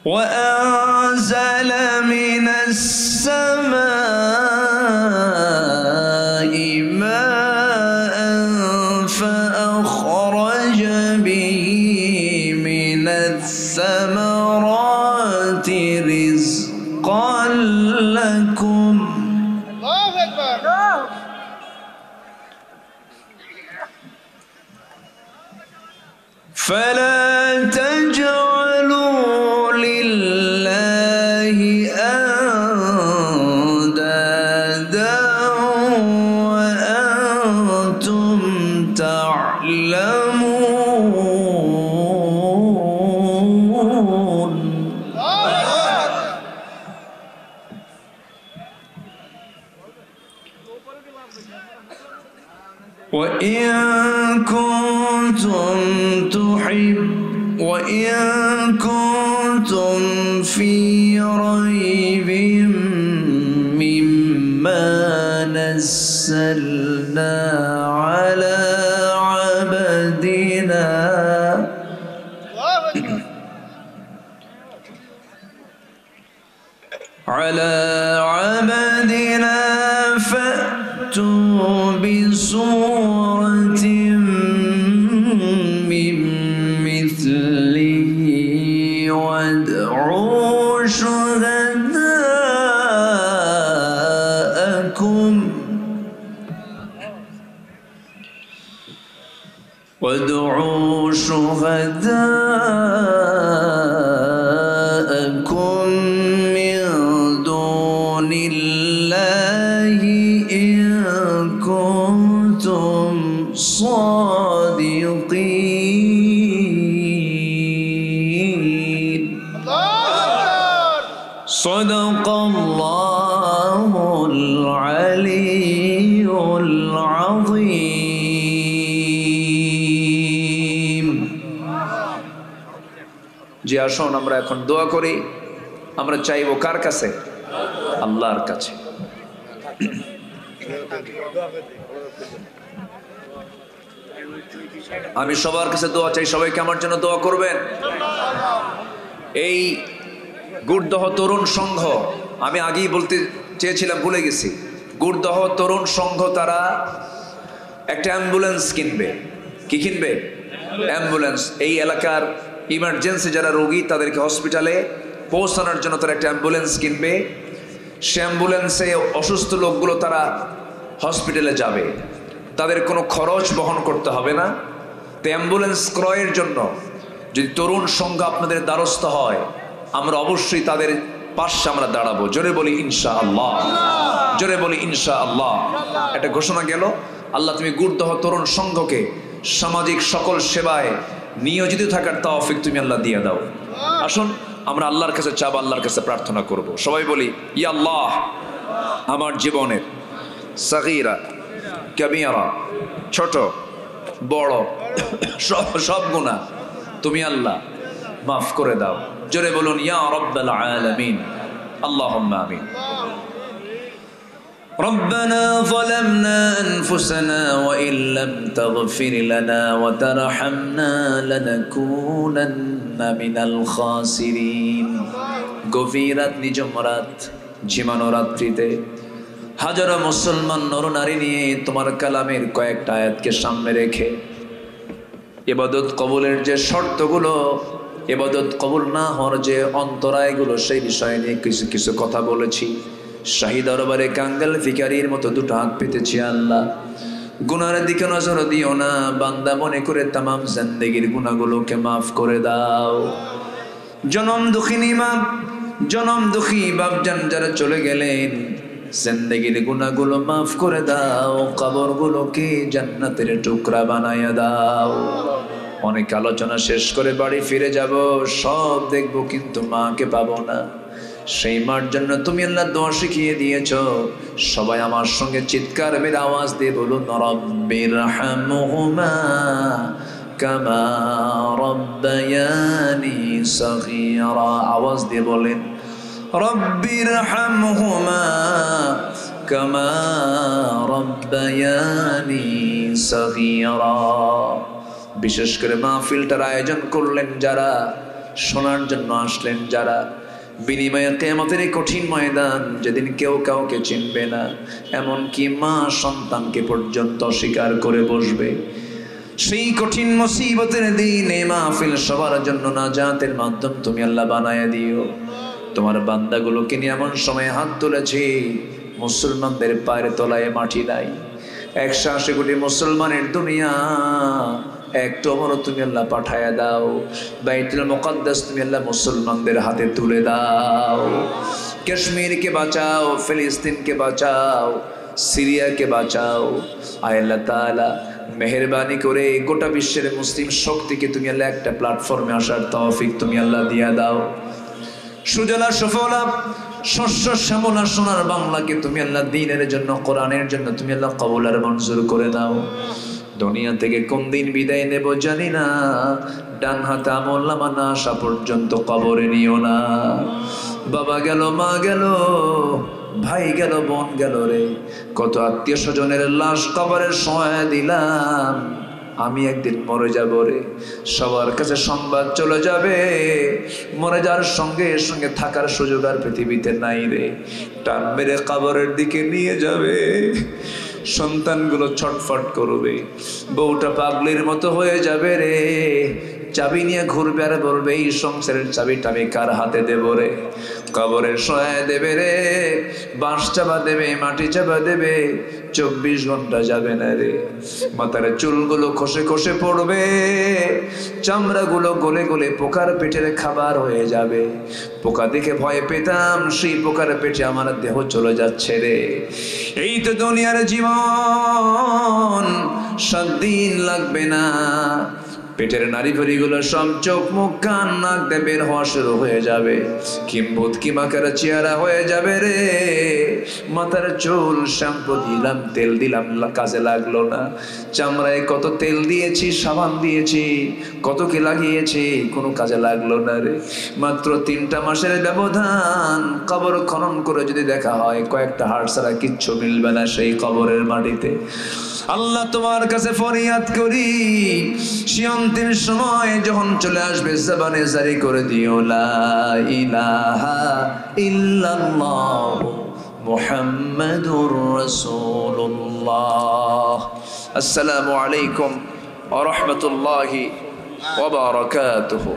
وأنزل من السماء ماء فأخرج به من الثمرات رزقا لكم فلا تجعلوا لله أندادا وأنتم تعلمون وإن كنتم في ريب مما نزلنا على عبدنا فأتوا بسورة من مثله وادعوا شهداءكم من دون الله إن كنتم صادقين صدق الله العلي العظيم জি আসুন আমরা এখন দোয়া করি আমরা চাইবো কার কাছে আল্লাহর কাছে আমি সবার কাছে দোয়া চাই সবাইকে আমার জন্য দোয়া করবেন এই গুড়দহ তরুণ সংঘ আমি আগেই বলতে চেয়েছিলাম ভুলে গেছি গুড়দহ তরুণ সংঘ তারা একটা অ্যাম্বুলেন্স কিনবে কি কিনবে অ্যাম্বুলেন্স এই এলাকার ইমার্জেন্সি যারা রোগী তাদেরকে হসপিটালে পৌঁছানোর জন্য তারা একটা অ্যাম্বুলেন্স কিনবে সে অ্যাম্বুলেন্সে অসুস্থ লোকগুলো তারা হসপিটালে যাবে তাদের কোনো খরচ বহন করতে হবে না তো অ্যাম্বুলেন্স ক্রয়ের জন্য যদি তরুণ সংঘ আপনাদের দ্বারস্থ হয় আমরা অবশ্যই তাদের পাশে আমরা দাঁড়াবো জোরে বলি ইনশাআল্লাহ জোরে বলি ইনশাআল্লাহ একটা ঘোষণা গেল আল্লাহ তুমি গুড়দহ তরুণ সংঘকে সামাজিক সকল সেবায় নিয়োজিত থাকার তৌফিক তুমি আল্লাহ দিয়ে দাও আসুন আমরা আল্লাহর কাছে চাব আল্লাহর কাছে প্রার্থনা করব সবাই বলি ইয়া আল্লাহ আমার জীবনের সগীরা কবিরা ছোট বড় সব গুনাহ তুমি আল্লাহ মাফ করে দাও জোরে বলুন ইয়া রাব্বাল আলামিন আল্লাহুম্মা আমিন ربنا ظلمنا أنفسنا وإن لم تغفر لنا وترحمنا لنكونن من الخاسرين গভীরাত নিঝুম রাত ঝিমানো রাত্রিতে হাজারো মুসলমান নরনারী নিয়ে তোমার কালামের কয়েকটা আয়াতকে সামনে রেখে ইবাদত কবুলের যে শর্তগুলো ইবাদত কবুল না হওয়ার যে অন্তরায়গুলো সেই বিষয় নিয়ে কিছু কিছু কথা বলেছি শাহী দরবারে কাঙ্গাল ভিখারির মতো দুটো হাত পেতেছি আল্লাহ গুনার দিকে নজর দিও না বান্দা মনে করে তামাম জিন্দেগির গুনাহগুলোকে মাফ করে দাও জনম দুঃখিনী মা জনম দুঃখী বাপজান যারা চলে গেলেন জিন্দেগির গুনাহগুলো মাফ করে দাও কবরগুলোকে জান্নাতের টুকরা বানায়া দাও অনেক আলোচনা শেষ করে বাড়ি ফিরে যাব সব দেখব কিন্তু মাকে পাবো না সেই মার জন্য তুমি আল্লাহ দোয়া শিখিয়ে দিয়েছো। সবাই আমার সঙ্গে চিৎকার মেরে আওয়াজ দিয়ে বলুন, রব্বিরহামহুমা কামা রব্বায়ানি সগীরা। আওয়াজ দিয়ে বলেন, রব্বিরহামহুমা কামা রব্বায়ানি সগীরা। বিশেষ করে মাহফিলটার আয়োজন করলেন যারা, শোনার জন্য আসলেন যারা, বিনিময়ে কিয়ামতের এই কঠিন ময়দান যেদিন কেউ কাউকে চিনবে না, এমনকি মা সন্তানকে পর্যন্ত অস্বীকার করে বসবে, সেই কঠিন মুসিবতের দিন এই মাহফিল সবার জন্য নাজাতের মাধ্যম তুমি আল্লাহ বানায় দিও। তোমার বান্দাগুলোকে নিয়ে এমন সময় হাত তুলেছি মুসলমানদের পায়ের তলায় মাটি নাই। 180 কোটি মুসলমানের দুনিয়া, একটু আমারও তুমি আল্লাহ পাঠায়া দাও। বাইতুল মুকাদ্দাস তুমি আল্লাহ মুসলমানদের হাতে তুলে দাও। কাশ্মীরকে বাঁচাও, ফিলিস্তিনকে বাঁচাও, সিরিয়াকে বাঁচাও। আয় আল্লাহ তাআলা মেহেরবানি করে গোটা বিশ্বের মুসলিম শক্তিকে তুমি আল্লাহ একটা প্ল্যাটফর্মে আসার তৌফিক তুমি আল্লাহ দিয়া দাও। সুজলা সুফলা শস্য শ্যামলা সোনার বাংলাকে তুমি আল্লাহ দ্বীনের জন্য, কোরআনের জন্য তুমি আল্লাহ কবুল আর মঞ্জুর করে দাও। দুনিয়া থেকে কোন দিন বিদায় নেব জানি না, ডান হাতে আমলনামা না আসা পর্যন্ত কবরে নিও না। বাবা গেল, মা গেল, ভাই গেল, বোন গেল রে, কত আত্মীয় স্বজনের লাশ কবরে শোয়া দিলাম। আমি একদিন মরে যাব রে, সবার কাছে সংবাদ চলে যাবে মরে যাওয়ার সঙ্গে সঙ্গে থাকার সুযোগ আর পৃথিবীতে নাই রে। টান মেরে কবরের দিকে নিয়ে যাবে, সন্তানগুলো ছটফট করবে, বউটা পাগলির মতো হয়ে যাবে রে, চাবি নিয়ে ঘুরবে আর বলবে এই সংসারের চাবিটা আমি কার হাতে দেব রে। কবরের সহায় দেবে রে, বাঁশ চাপা দেবে, মাটি চাপা দেবে, 24 ঘন্টা যাবে না রে। মাথার চুলগুলো খসে খসে পড়বে, চামড়াগুলো গলে গলে পোকার পেটের খাবার হয়ে যাবে। পোকা দেখে ভয় পেতাম, সেই পোকার পেটে আমার দেহ চলে যাচ্ছে রে। এই তো দুনিয়ার জীবন, 7 দিন লাগবে না, পেটের নারী ভরিগুলো সব চোখ মুখ কান নাক দিয়ে বের হওয়া শুরু হয়ে যাবে। কিম্বুত কিমাকার চেহারা হয়ে যাবে রে। মাথার চুল শ্যাম্পু দিলাম, তেল দিলাম, কাজে লাগলো না। চামড়ায় কত তেল দিয়েছি, সাবান দিয়েছি, কত কি লাগিয়েছি, কোনো কাজে লাগলো না রে। মাত্র 3টা মাসের ব্যবধান। কবর খনন করে যদি দেখা হয় কয়েকটা হাড় ছাড়া কিচ্ছু মিলবে না সেই কবরের মাটিতে। আল্লাহ তোমার কাছে ফরিয়াদ করি, সে অন্তিম সময় যখন চলে আসবে জবানে জারি করে দিও লা ইলাহা ইল্লাল্লাহ মুহাম্মাদুর রাসূলুল্লাহ। আসসালামু আলাইকুম ওয়া রাহমাতুল্লাহি ওয়া বারাকাতুহু।